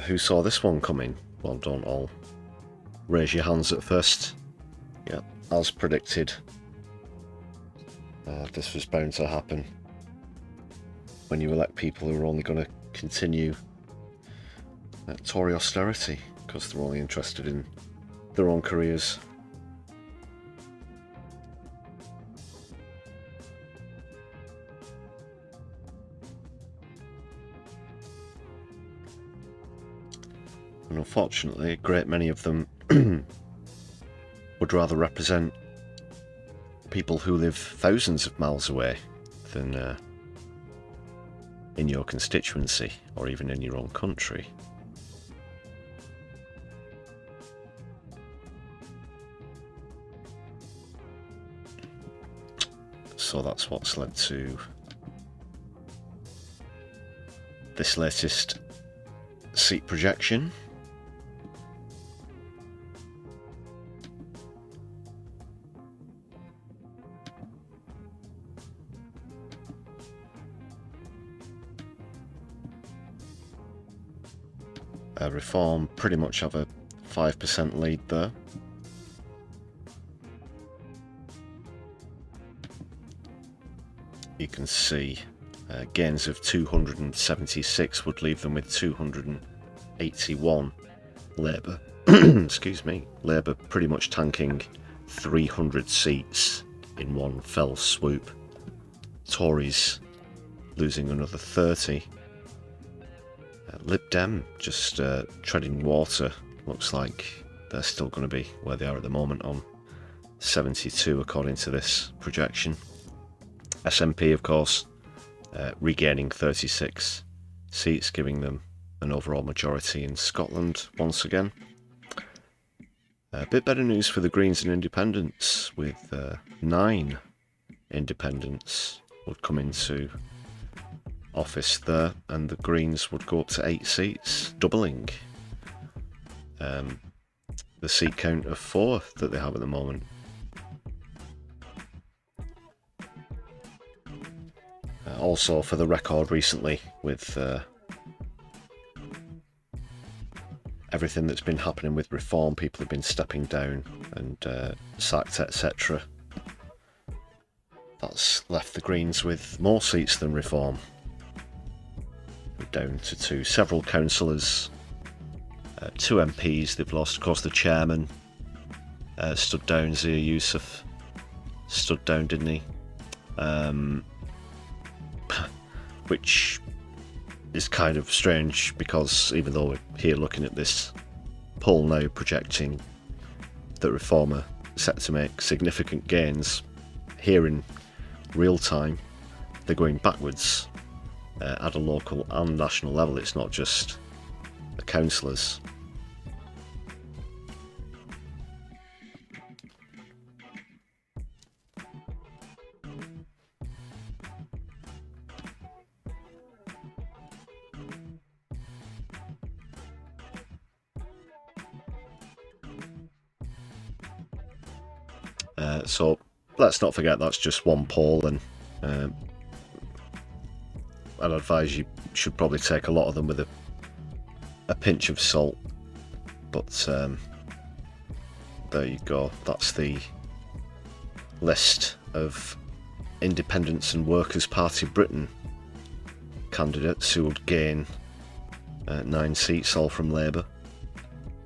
Who saw this one coming? Well, don't all raise your hands at first. Yeah, as predicted. This was bound to happen when you elect people who are only going to continue Tory austerity because they're only interested in their own careers. And unfortunately, a great many of them would rather represent people who live thousands of miles away than in your constituency or even in your own country. So that's what's led to this latest seat projection. Reform pretty much have a 5% lead there. You can see gains of 276 would leave them with 281. Labour, excuse me, Labour pretty much tanking 300 seats in one fell swoop. Tories losing another 30. Lib Dem just treading water. Looks like they're still going to be where they are at the moment on 72 according to this projection. SNP, of course, regaining 36 seats, giving them an overall majority in Scotland once again. A bit better news for the Greens and Independents, with 9 independents would come into office there, and the Greens would go up to 8 seats, doubling the seat count of 4 that they have at the moment. Also, for the record, recently, with everything that's been happening with reform, people have been stepping down and sacked, etc. That's left the Greens with more seats than reform. Down to 2. Several councillors, 2 MPs they've lost. Of course, the chairman stood down. Zia Youssef stood down, didn't he? Which is kind of strange, because even though we're here looking at this poll now projecting that Reform are set to make significant gains, here in real time they're going backwards at a local and national level. It's not just the councillors. So let's not forget that's just one poll, and I'd advise you should probably take a lot of them with a pinch of salt. But there you go. That's the list of Independents and Workers' Party Britain candidates who would gain 9 seats, all from Labour.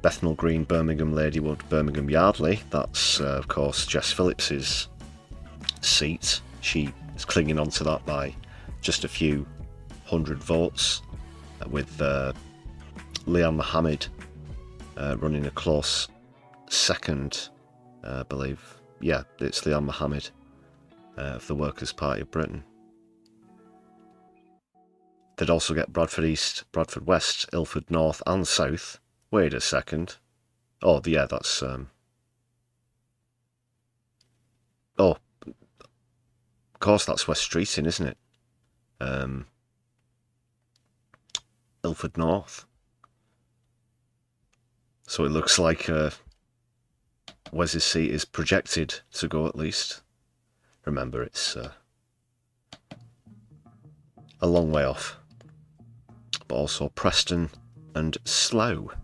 Bethnal Green, Birmingham, Ladywood, Birmingham Yardley. That's of course Jess Phillips's seat. She It's clinging onto that by just a few hundred votes, with Liam Mohammed running a close second, I believe. Yeah, it's Liam Mohammed of the Workers' Party of Britain. They'd also get Bradford East, Bradford West, Ilford North and South. Wait a second. Oh, yeah, that's... oh, of course, that's West Streeting, isn't it? Ilford North. So it looks like Wes's seat is projected to go, at least. Remember, it's a long way off. But also Preston and Slough.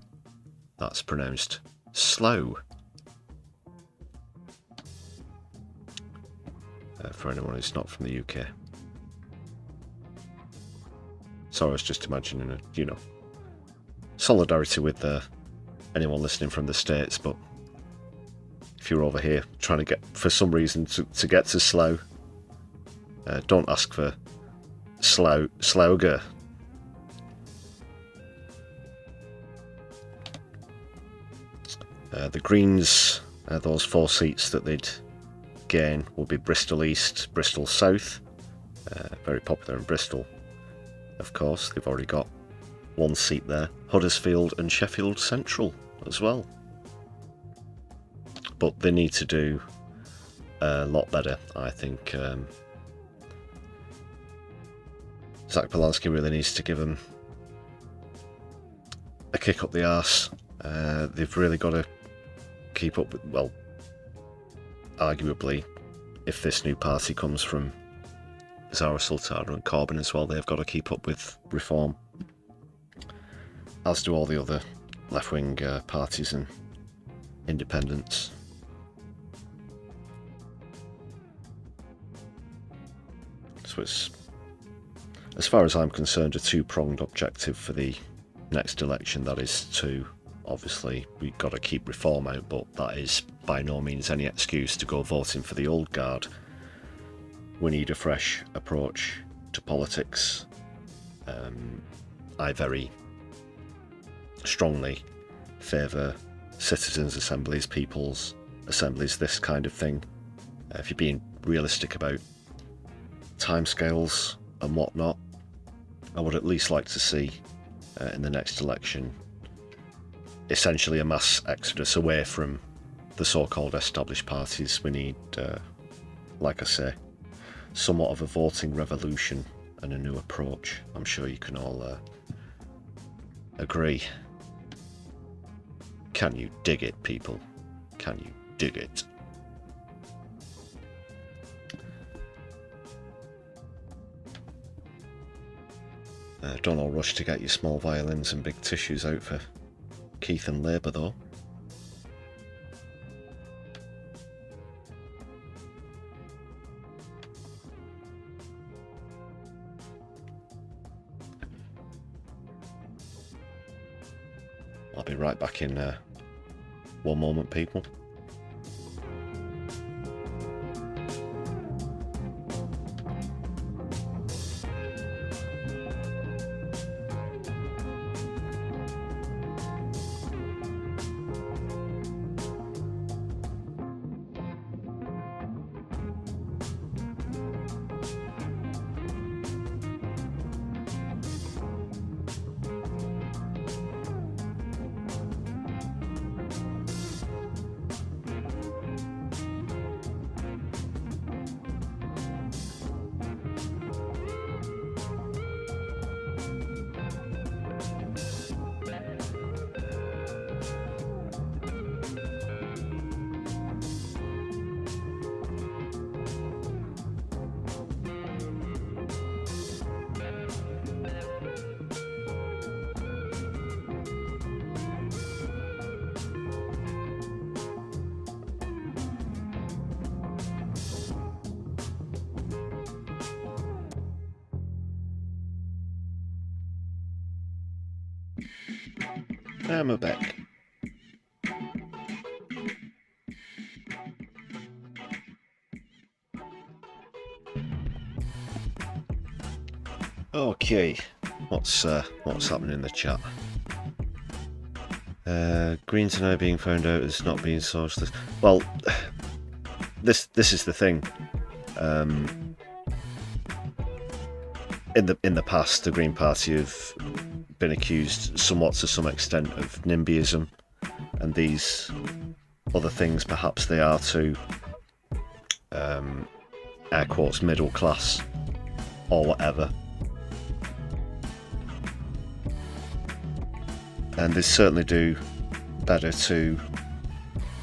That's pronounced Slough. For anyone who's not from the UK. So I was just imagining a, you know, solidarity with anyone listening from the States, but if you're over here trying to get, for some reason, to get to Slough, don't ask for Slougher. The Greens, those 4 seats that they'd gain will be Bristol East, Bristol South. Very popular in Bristol, of course. They've already got 1 seat there. Huddersfield and Sheffield Central as well. But they need to do a lot better, I think. Zach Polanski really needs to give them a kick up the arse. They've really got to keep up with, well, arguably, if this new party comes from Zara Sultana and Corbyn as well, they've got to keep up with reform, as do all the other left-wing parties and independents. So it's, as far as I'm concerned, a two-pronged objective for the next election. That is to, obviously, we've got to keep reform out, but that is by no means any excuse to go voting for the old guard. We need a fresh approach to politics. I very strongly favour citizens' assemblies, people's assemblies, this kind of thing. If you're being realistic about timescales and whatnot, I would at least like to see in the next election essentially a mass exodus away from the so-called established parties. We need, like I say, somewhat of a voting revolution and a new approach. I'm sure you can all agree. Can you dig it, people? Can you dig it? Don't all rush to get your small violins and big tissues out for Keith and Labour, though. I'll be right back in one moment, people. I'm back. Okay, what's happening in the chat? Greens are now being found out as not being socialist. Well, this is the thing. In the past, the Green Party have been accused, somewhat to some extent, of NIMBYism, and these other things. Perhaps they are to air quotes middle class or whatever. And they certainly do better to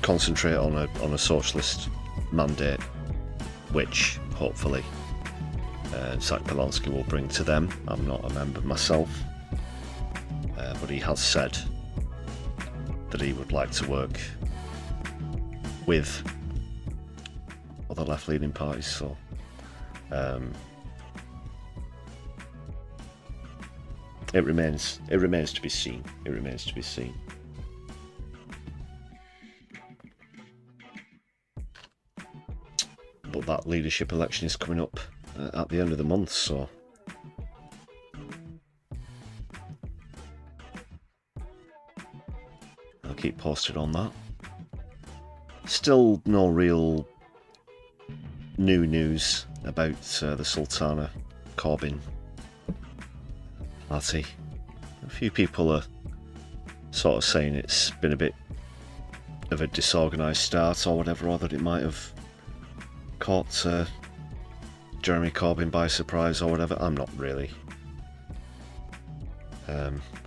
concentrate on a socialist mandate, which hopefully Zach Polonsky will bring to them. I'm not a member myself, but he has said that he would like to work with other left-leaning parties. So it remains to be seen. It remains to be seen. But that leadership election is coming up at the end of the month, so I'll keep posted on that. Still no real new news about the Sultana Corbyn party. A few people are sort of saying it's been a bit of a disorganised start or whatever, or that it might have caught Jeremy Corbyn by surprise or whatever. I'm not really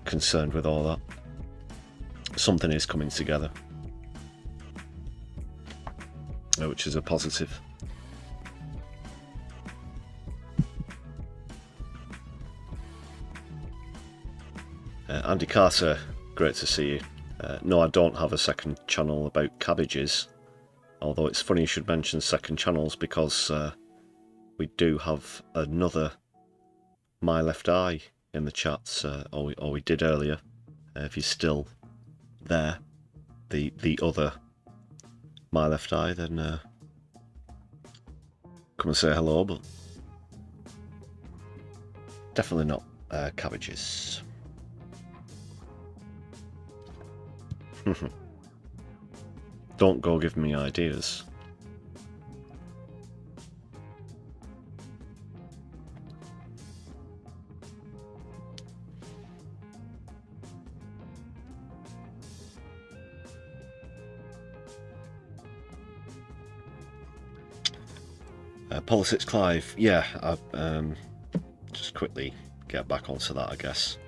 concerned with all that. Something is coming together, which is a positive. Andy Carter, great to see you. No, I don't have a second channel about cabbages, although it's funny you should mention second channels, because we do have another My Left Eye in the chat, or we did earlier. If he's still there, the other My Left Eye, then come and say hello, but definitely not cabbages. Don't go giving me ideas. Politics Clive, yeah, I just quickly get back onto that, I guess.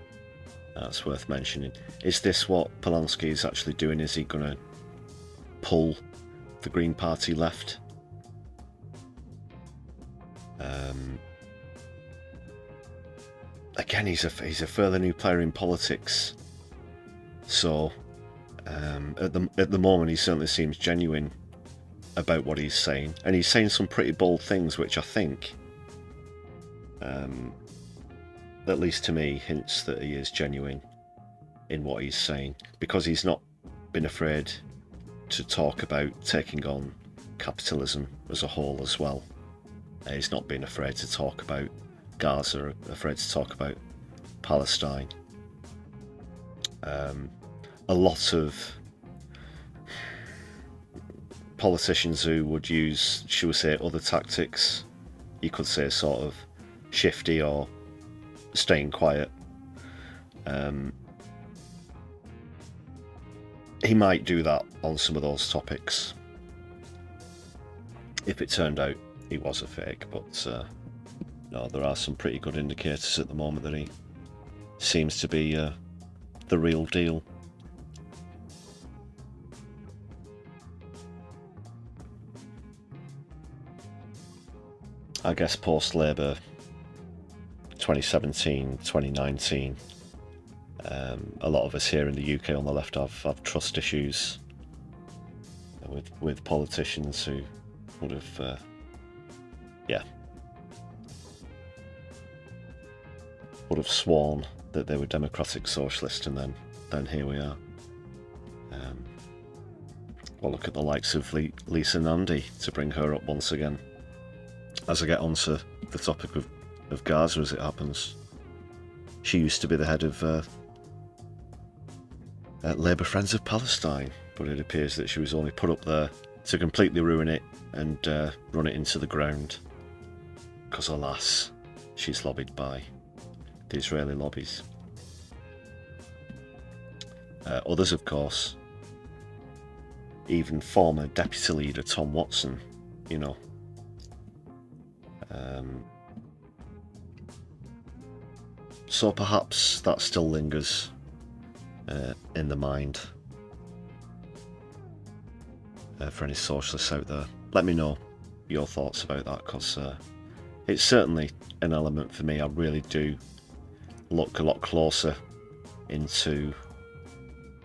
That's worth mentioning. Is this what Polonsky is actually doing? Is he going to pull the Green Party left? Again, he's a fairly new player in politics, so at the moment he certainly seems genuine about what he's saying, and he's saying some pretty bold things, which I think, at least to me, hints that he is genuine in what he's saying, because he's not been afraid to talk about taking on capitalism as a whole as well. He's not been afraid to talk about Gaza, afraid to talk about Palestine. A lot of politicians who would use, should we say, other tactics, you could say sort of shifty or staying quiet, he might do that on some of those topics if it turned out he was a fake, but no, there are some pretty good indicators at the moment that he seems to be the real deal. I guess post-Labour 2017, 2019, a lot of us here in the UK on the left have trust issues with politicians who would have, would have sworn that they were democratic socialist, and then here we are. Well, look at the likes of Lisa Nandy, to bring her up once again, as I get onto the topic of Gaza as it happens. She used to be the head of Labour Friends of Palestine, but it appears that she was only put up there to completely ruin it and run it into the ground. Because alas, she's lobbied by the Israeli lobbies. Others, of course, even former Deputy Leader Tom Watson, you know. So perhaps that still lingers in the mind for any socialists out there. Let me know your thoughts about that, because it's certainly an element for me. I really do look a lot closer into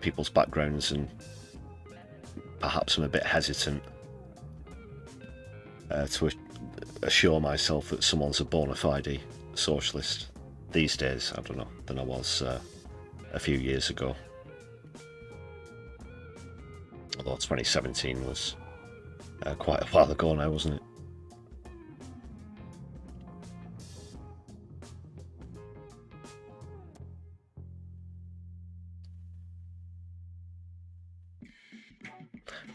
people's backgrounds, and perhaps I'm a bit hesitant to assure myself that someone's a bona fide socialist these days, I don't know, than I was a few years ago. Although 2017 was quite a while ago now, wasn't it?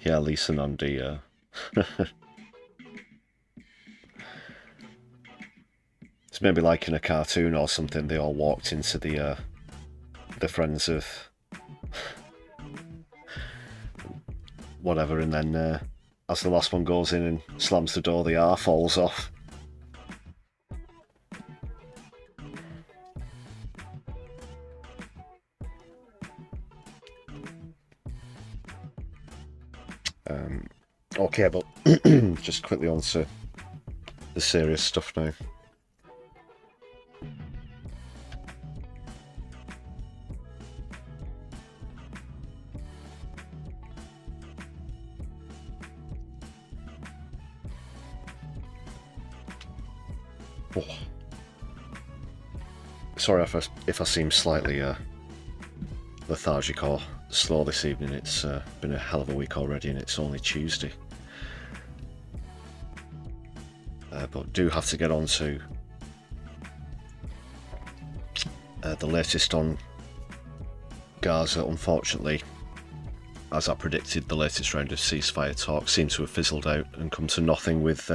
Yeah, Lisa and Andy. It's maybe like in a cartoon or something. They all walked into the friends of whatever, and then as the last one goes in and slams the door, the R falls off. Okay, but just quickly on to the serious stuff now. Oh. Sorry if I seem slightly lethargic or slow this evening. It's been a hell of a week already, and it's only Tuesday. But do have to get on to the latest on Gaza. Unfortunately, as I predicted, the latest round of ceasefire talks seems to have fizzled out and come to nothing, with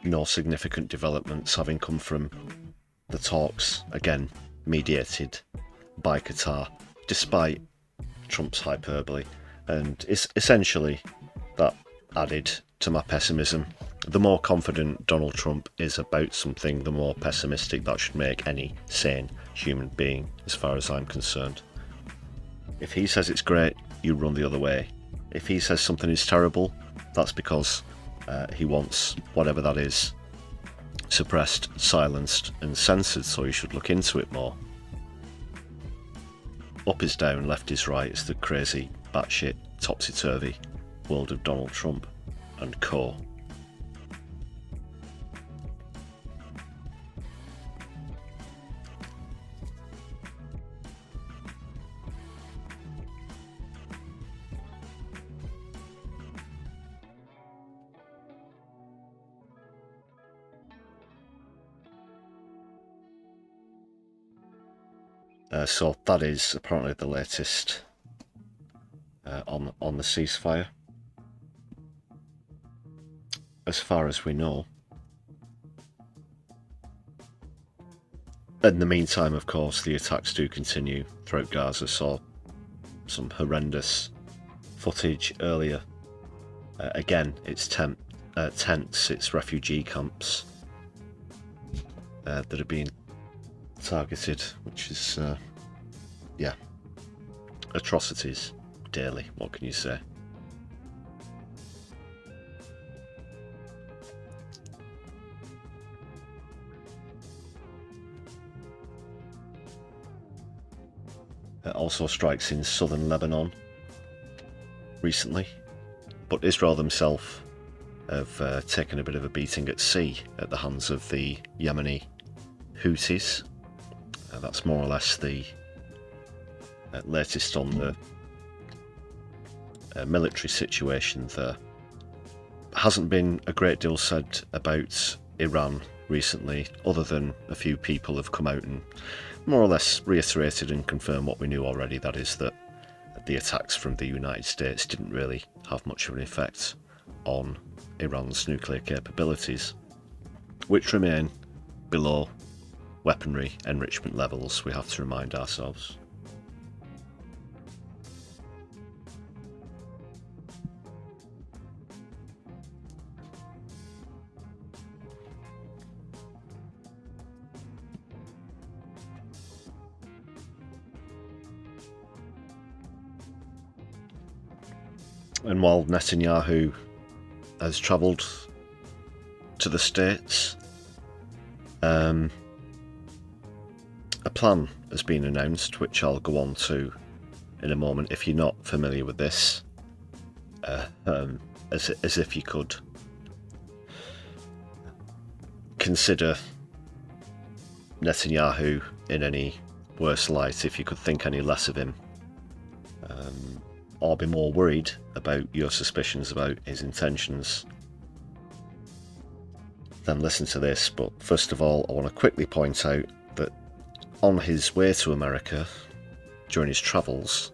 no significant developments having come from the talks, again mediated by Qatar, despite Trump's hyperbole. And it's essentially that added to my pessimism. The more confident Donald Trump is about something, the more pessimistic that should make any sane human being, as far as I'm concerned. If he says it's great, you run the other way. If he says something is terrible, that's because he wants whatever that is suppressed, silenced and censored, so you should look into it more. Up is down, left is right. It's the crazy, batshit, topsy-turvy world of Donald Trump and co. So that is apparently the latest on the ceasefire. As far as we know. In the meantime, of course, the attacks do continue throughout Gaza. Saw some horrendous footage earlier. Again, it's tents, it's refugee camps that are being targeted, which is, yeah, atrocities daily. What can you say? Also strikes in southern Lebanon recently, but Israel themselves have taken a bit of a beating at sea at the hands of the Yemeni Houthis. That's more or less the latest on the military situation there. Hasn't been a great deal said about Iran recently, other than a few people have come out and more or less reiterated and confirmed what we knew already, that is that the attacks from the United States didn't really have much of an effect on Iran's nuclear capabilities, which remain below weaponry enrichment levels, we have to remind ourselves. And while Netanyahu has travelled to the States, a plan has been announced, which I'll go on to in a moment. If you're not familiar with this, as if you could consider Netanyahu in any worse light, if you could think any less of him, or be more worried about your suspicions about his intentions, then listen to this. But first of all, I want to quickly point out that on his way to America, during his travels,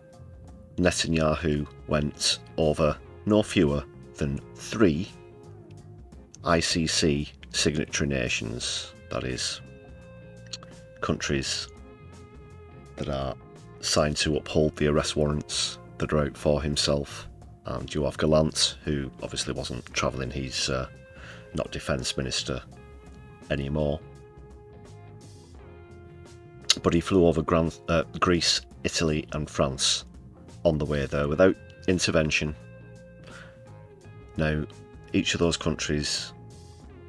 Netanyahu went over no fewer than 3 ICC signatory nations, that is, countries that are signed to uphold the arrest warrants that are out for himself. And Yoav Gallant, who obviously wasn't travelling, he's not defence minister anymore. But he flew over Greece, Italy and France on the way there without intervention. Now, each of those countries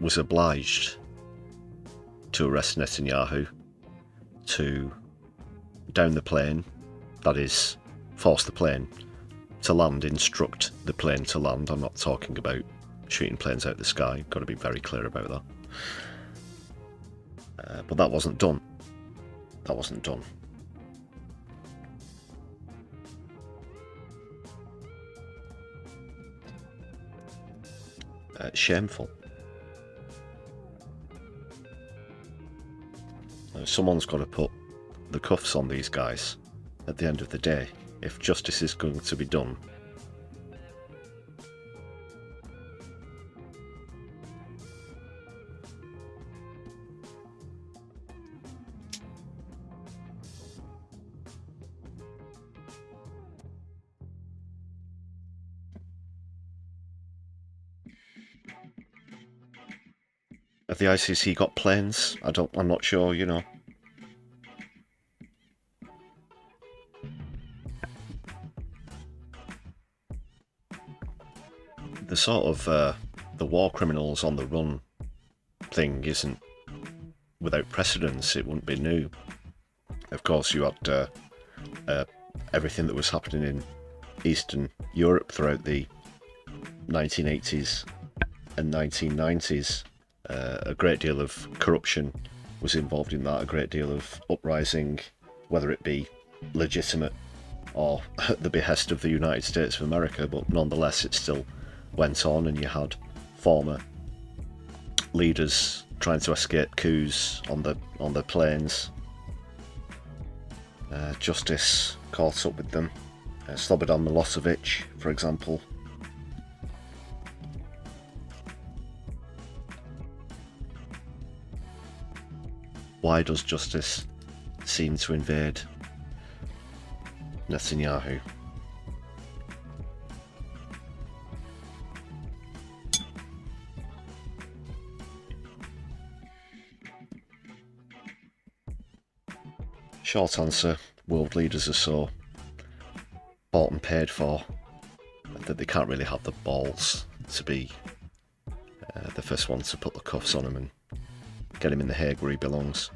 was obliged to arrest Netanyahu, to down the plane, that is, force the plane to land, instruct the plane to land. I'm not talking about shooting planes out the sky, got to be very clear about that. But that wasn't done. That wasn't done. Shameful. Now, someone's got to put the cuffs on these guys at the end of the day, if justice is going to be done. Have the ICC got planes? I'm not sure, you know. The sort of the war criminals on the run thing isn't without precedence. It wouldn't be new. Of course, you had everything that was happening in Eastern Europe throughout the 1980s and 1990s. A great deal of corruption was involved in that, a great deal of uprising, whether it be legitimate or at the behest of the United States of America, but nonetheless it still went on, and you had former leaders trying to escape coups on the planes. Justice caught up with them. Slobodan Milosevic, for example. Why does justice seem to invade Netanyahu? Short answer, world leaders are so bought and paid for that they can't really have the balls to be the first one to put the cuffs on him and get him in the Hague where he belongs.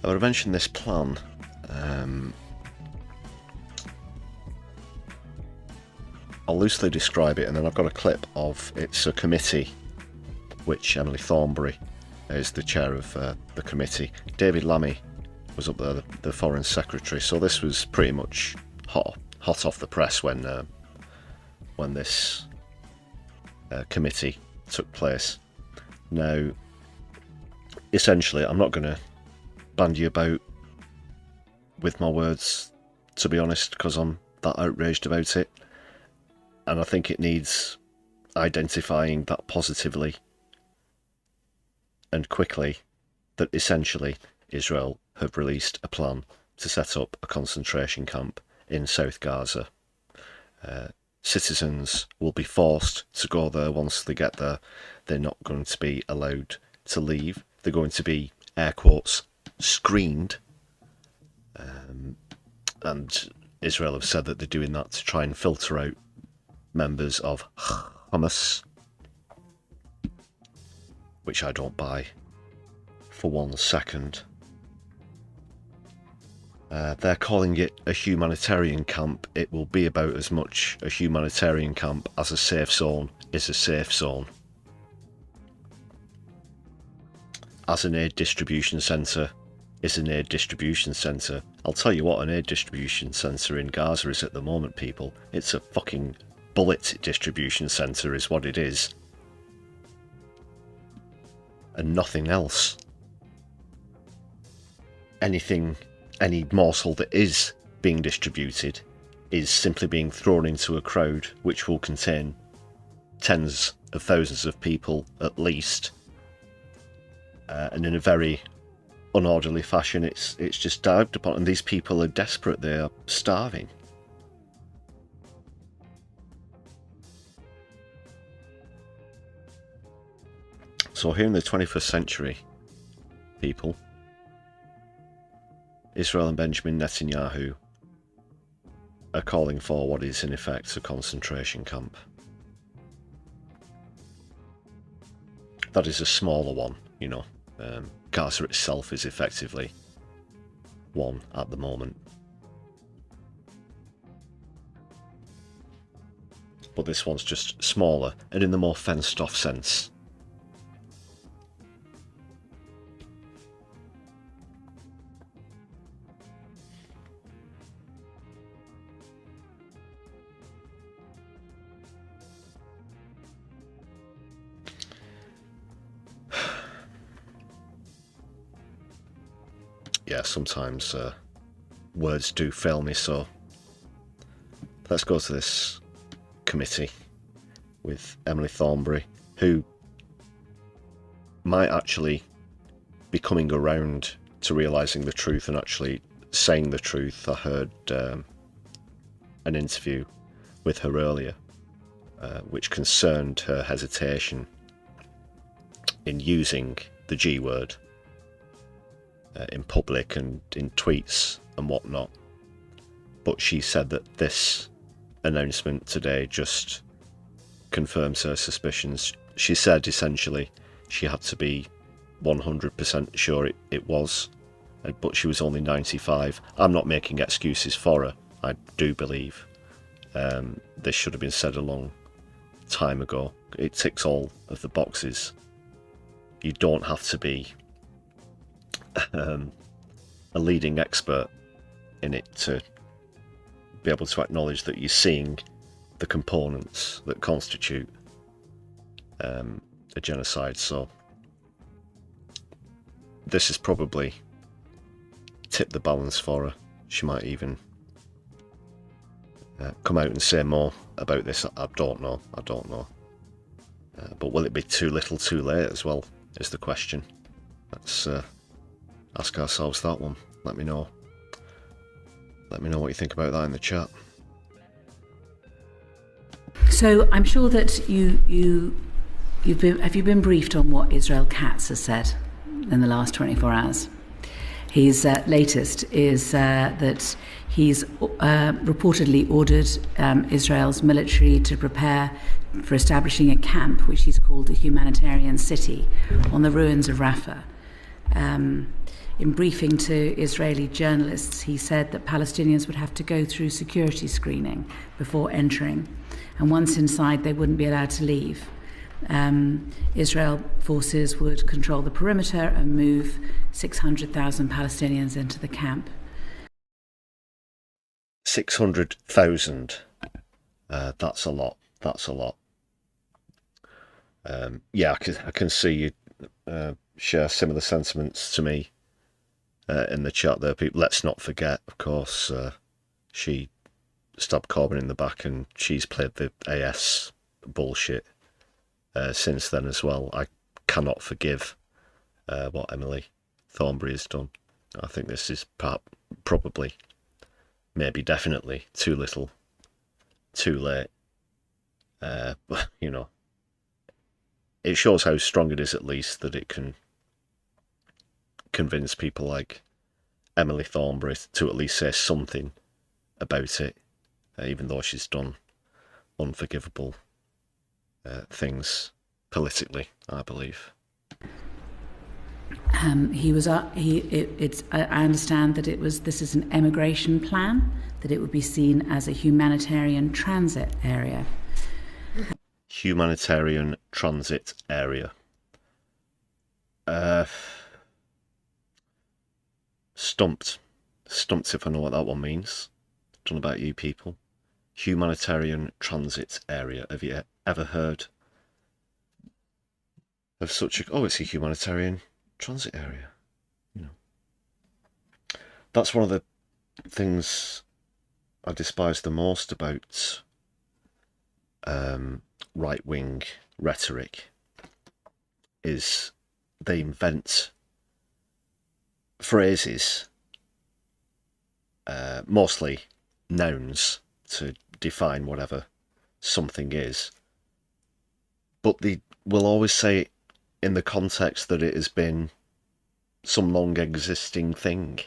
I would have mentioned this plan. I'll loosely describe it, and then I've got a clip of it's a committee which Emily Thornberry is the chair of the committee. David Lammy was up there, the Foreign Secretary, so this was pretty much hot off the press when when this committee took place. Now, essentially, I'm not going to bandy about with my words, to be honest, because I'm that outraged about it. And I think it needs identifying that positively and quickly, that essentially Israel have released a plan to set up a concentration camp in South Gaza. Citizens will be forced to go there once they get there. They're not going to be allowed to leave. They're going to be, air quotes, screened. And Israel have said that they're doing that to try and filter out members of Hamas, which I don't buy for 1 second. They're calling it a humanitarian camp. It will be about as much a humanitarian camp as a safe zone is a safe zone. As an aid distribution centre is an aid distribution centre. I'll tell you what an aid distribution centre in Gaza is at the moment, people. It's a fucking bullet distribution centre is what it is. And nothing else. Any morsel that is being distributed is simply being thrown into a crowd which will contain tens of thousands of people at least, and in a very unorderly fashion it's just dived upon, and these people are desperate. They are starving. So here in the 21st century, people, Israel and Benjamin Netanyahu are calling for what is in effect a concentration camp. That is a smaller one, you know. Gaza itself is effectively one at the moment. But this one's just smaller and in the more fenced off sense. Yeah, sometimes words do fail me, so let's go to this committee with Emily Thornberry, who might actually be coming around to realising the truth and actually saying the truth. I heard an interview with her earlier, which concerned her hesitation in using the G word in public and in tweets and whatnot. But she said that this announcement today just confirms her suspicions. She said essentially she had to be 100% sure it was, but she was only 95. I'm not making excuses for her. I do believe this should have been said a long time ago. It ticks all of the boxes. You don't have to be a leading expert in it to be able to acknowledge that you're seeing the components that constitute a genocide. So this has probably tipped the balance for her. She might even come out and say more about this. I don't know. But will it be too little too late as well, is the question. Let's ask ourselves that one. Let me know what you think about that in the chat. So I'm sure that have you been briefed on what Israel Katz has said in the last 24 hours? His latest is that he's reportedly ordered Israel's military to prepare for establishing a camp, which he's called a humanitarian city, on the ruins of Rafah. In briefing to Israeli journalists, he said that Palestinians would have to go through security screening before entering, and once inside they wouldn't be allowed to leave. Israel forces would control the perimeter and move 600,000 Palestinians into the camp. 600,000. That's a lot. That's a lot. Yeah, I can see you share similar sentiments to me in the chat there. People, let's not forget, of course, she stabbed Corbyn in the back, and she's played the AS bullshit since then as well. I cannot forgive what Emily Thornberry has done. I think this is probably, maybe definitely too little, too late. But, you know, it shows how strong it is, at least, that it can convince people like Emily Thornberry to at least say something about it, even though she's done unforgivable things politically, I believe. He was. I understand that this is an emigration plan, that it would be seen as a humanitarian transit area. Humanitarian transit area. Stumped if I know what that one means. Don't know about you people. Humanitarian transit area. Have you ever heard of such a... Oh, it's a humanitarian transit area. You know, that's one of the things I despise the most about right-wing rhetoric, is they invent phrases, mostly nouns, to define whatever something is, but they will always say it in the context that it has been some long existing thing,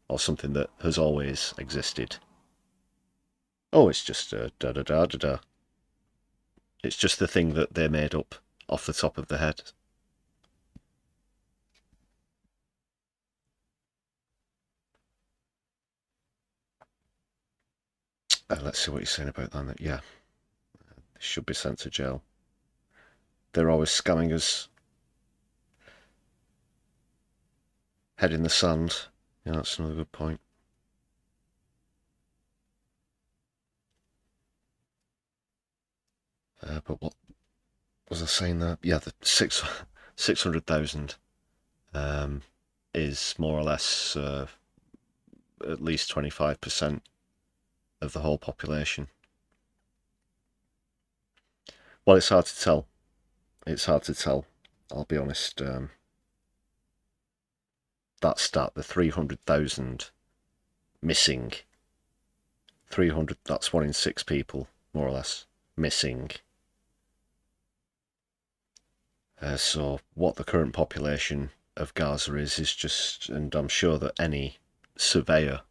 or something that has always existed. Oh, it's just a da-da-da-da-da. It's just the thing that they made up off the top of their head. Let's see what you're saying about that. Yeah, they should be sent to jail. They're always scamming us. Head in the sand. Yeah, that's another good point. But what was I saying there? Yeah, the 600,000 is more or less at least 25% of the whole population. Well, it's hard to tell. It's hard to tell. I'll be honest. That stat, the 300,000 missing. 300. That's 1 in 6 people, more or less, missing. So what the current population of Gaza is just, and I'm sure that any surveyor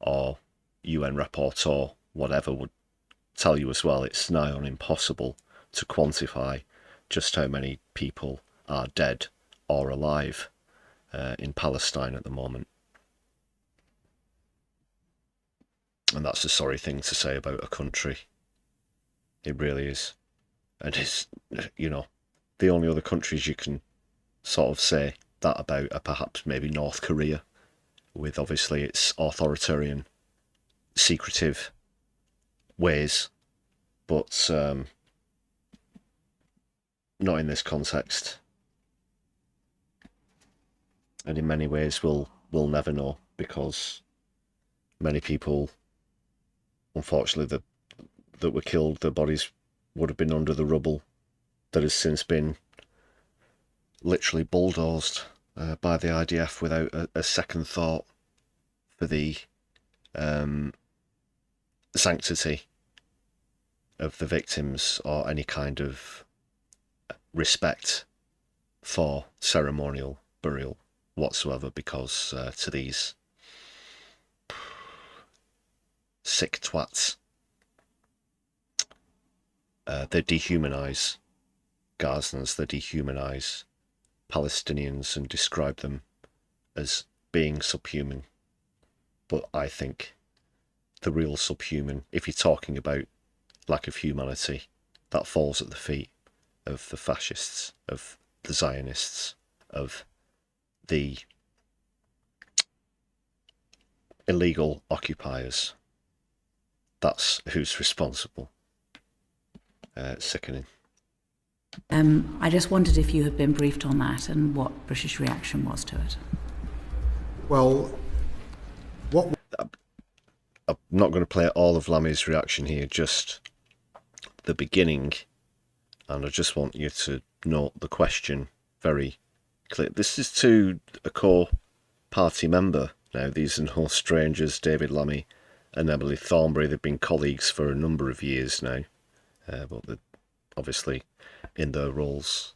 or UN rapporteur, whatever, would tell you as well, it's nigh on impossible to quantify just how many people are dead or alive in Palestine at the moment. And that's a sorry thing to say about a country. It really is. And it's, you know, the only other countries you can sort of say that about are perhaps maybe North Korea, with obviously its authoritarian, secretive ways, but not in this context. And in many ways we'll never know, because many people, unfortunately, that were killed, their bodies would have been under the rubble that has since been literally bulldozed by the IDF without a second thought for the sanctity of the victims or any kind of respect for ceremonial burial whatsoever, because to these sick twats, they dehumanise Gazans, they dehumanise Palestinians and describe them as being subhuman. But I think the real subhuman, if you're talking about lack of humanity, that falls at the feet of the fascists, of the Zionists, of the illegal occupiers. That's who's responsible. sickening. I just wondered if you had been briefed on that and what British reaction was to it. Well, what... I'm not going to play all of Lammy's reaction here, just the beginning, and I just want you to note the question very clear. This is to a core party member now. These are no strangers, David Lammy and Emily Thornberry. They've been colleagues for a number of years now, but they're obviously in their roles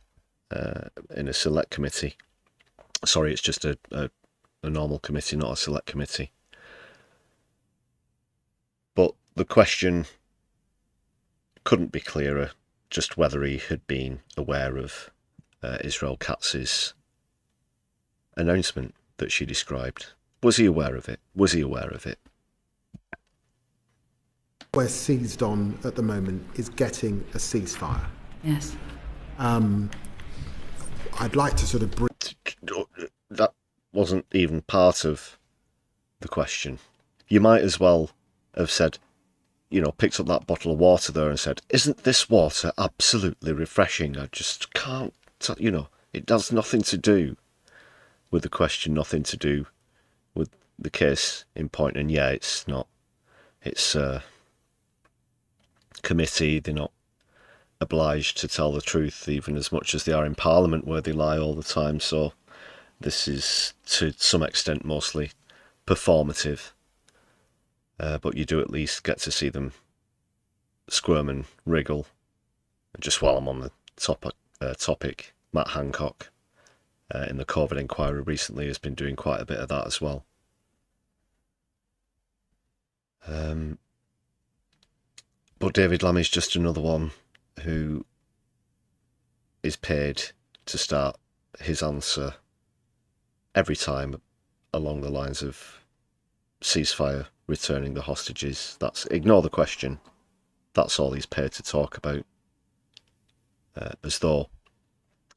in a select committee. Sorry, it's just a normal committee, not a select committee. But the question couldn't be clearer, just whether he had been aware of Israel Katz's announcement that she described. Was he aware of it? Was he aware of it? We're seized on at the moment is getting a ceasefire. Yes. I'd like to sort of... That wasn't even part of the question. You might as well have said, you know, picked up that bottle of water there and said, isn't this water absolutely refreshing? I just can't, you know, it has nothing to do with the question, nothing to do with the case in point. And yeah, it's not, it's a committee, they're not obliged to tell the truth, even as much as they are in Parliament, where they lie all the time. So this is, to some extent, mostly performative. But you do at least get to see them squirm and wriggle. Just while I'm on the topic, Matt Hancock in the COVID inquiry recently has been doing quite a bit of that as well. But David Lammy's just another one who is paid to start his answer every time along the lines of ceasefire, returning the hostages. That's, ignore the question. That's all he's paid to talk about. As though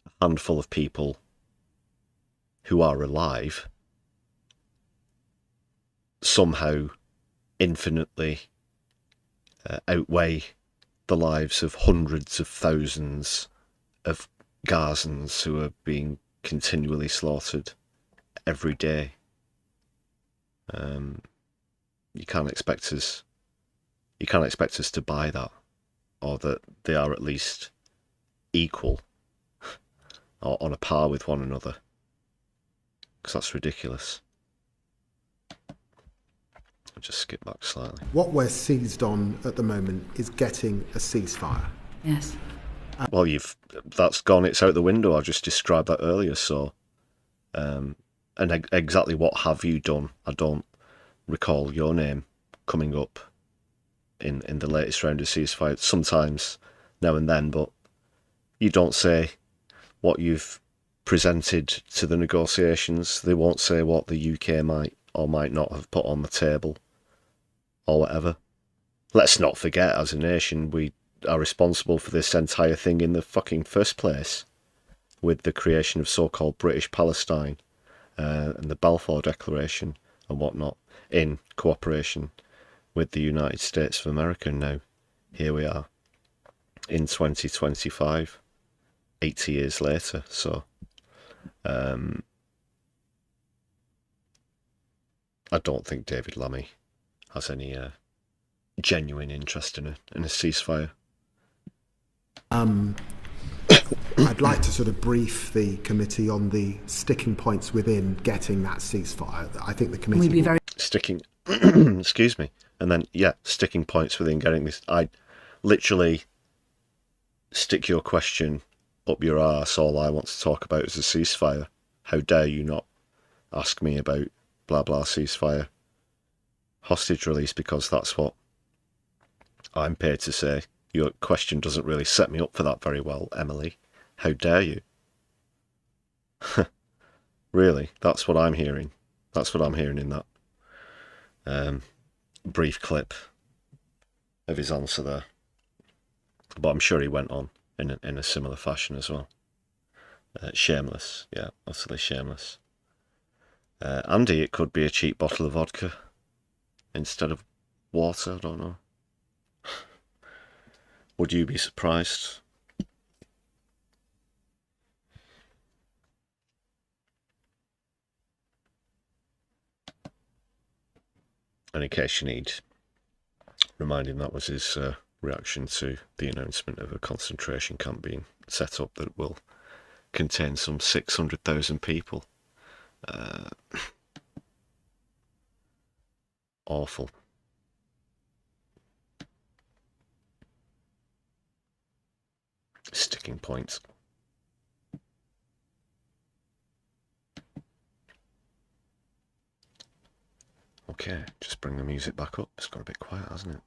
a handful of people who are alive somehow infinitely outweigh the lives of hundreds of thousands of Gazans who are being continually slaughtered every day. You can't expect us to buy that, or that they are at least equal or on a par with one another, because that's ridiculous. I'll just skip back slightly. What we're seized on at the moment is getting a ceasefire. Yes. Well, that's gone. It's out the window. I just described that earlier. So, and exactly what have you done? I don't recall your name coming up in the latest round of ceasefire. Sometimes, now and then, but you don't say what you've presented to the negotiations. They won't say what the UK might or might not have put on the table, or whatever. Let's not forget, as a nation, we are responsible for this entire thing in the fucking first place, with the creation of so-called British Palestine and the Balfour Declaration and whatnot, in cooperation with the United States of America. Now, here we are in 2025, 80 years later. So, I don't think David Lammy has any genuine interest in a ceasefire. I'd like to sort of brief the committee on the sticking points within getting that ceasefire. I think the committee... We'd be very... Sticking... excuse me. And then, yeah, sticking points within getting this... I literally stick your question up your arse. All I want to talk about is a ceasefire. How dare you not ask me about blah blah ceasefire, hostage release, because that's what I'm paid to say. Your question doesn't really set me up for that very well, Emily. How dare you? Really, that's what I'm hearing. That's what I'm hearing in that brief clip of his answer there. But I'm sure he went on in a similar fashion as well. Shameless, yeah, utterly shameless. Andy, it could be a cheap bottle of vodka instead of water, I don't know. Would you be surprised? And in case you need reminding, that was his reaction to the announcement of a concentration camp being set up that will contain some 600,000 people. Awful. Sticking point. Okay, just bring the music back up. It's got a bit quiet, hasn't it?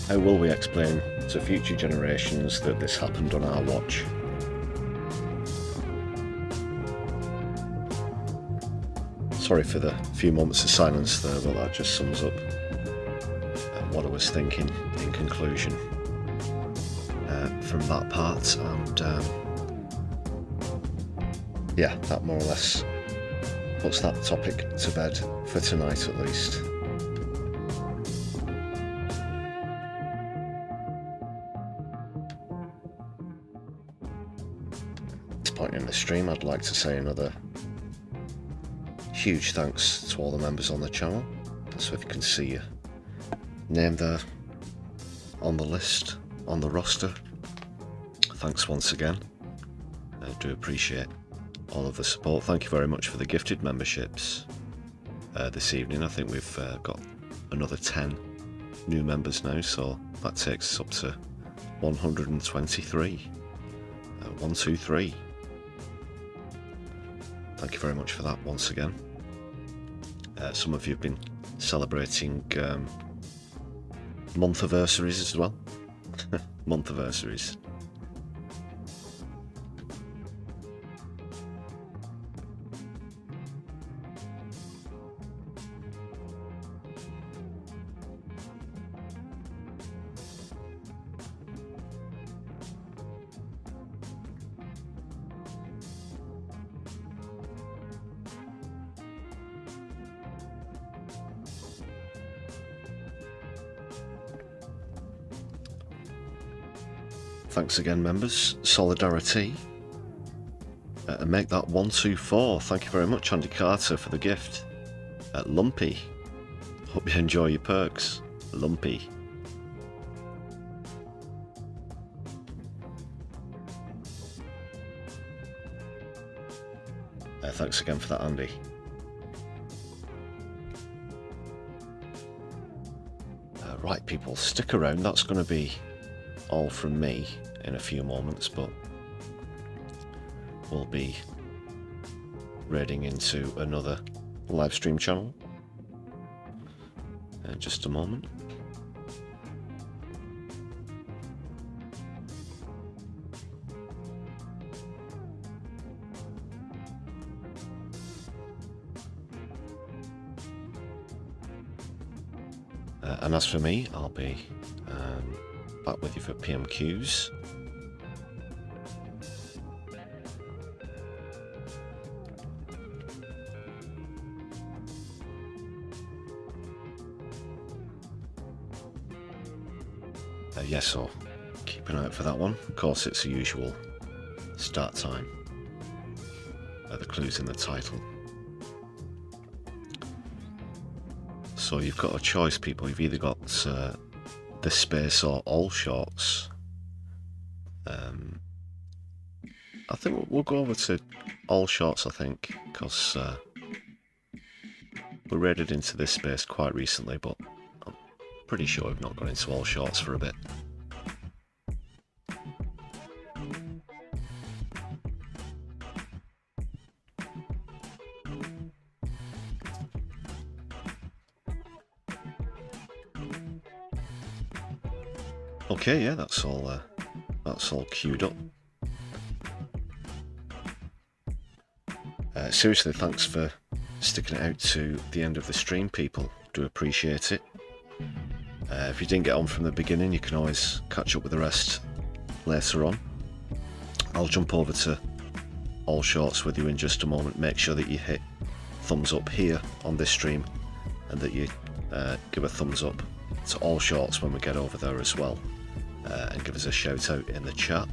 How will we explain to future generations that this happened on our watch? Sorry for the few moments of silence there, but that just sums up what I was thinking in conclusion from that part. And yeah, that more or less puts that topic to bed for tonight at least. In the stream, I'd like to say another huge thanks to all the members on the channel. So if you can see your name there on the list, on the roster, thanks once again. I do appreciate all of the support. Thank you very much for the gifted memberships this evening. I think we've got another 10 new members now, so that takes us up to 123. 123. Thank you very much for that once again. Some of you have been celebrating month-anniversaries as well. Month-anniversaries. Thanks again, members. Solidari-Tea. And make that 124. Thank you very much, Andy Carter, for the gift. Lumpy. Hope you enjoy your perks. Lumpy. Thanks again for that, Andy. Right, people, stick around. That's going to be all from me in a few moments, but we'll be raiding into another live stream channel in just a moment. And as for me, I'll be back with you for PMQs. Yes, so keep an eye out for that one. Of course, it's the usual start time. The clues in the title. So you've got a choice, people. You've either got this space or all shorts. I think we'll go over to all shorts, I think, because we raided into this space quite recently, but I'm pretty sure we've not gone into all shorts for a bit. Okay, yeah, that's all queued up. Seriously, thanks for sticking it out to the end of the stream, people. Do appreciate it. If you didn't get on from the beginning, you can always catch up with the rest later on. I'll jump over to all shorts with you in just a moment. Make sure that you hit thumbs up here on this stream, and that you give a thumbs up to all shorts when we get over there as well, and give us a shout out in the chat.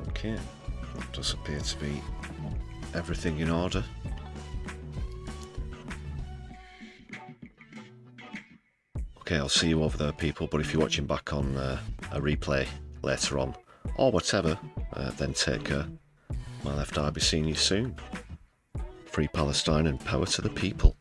Okay, that does appear to be everything in order. Okay, I'll see you over there, people, but if you're watching back on a replay later on, or whatever, then take care. My Left, I'll be seeing you soon. Free Palestine and power to the people.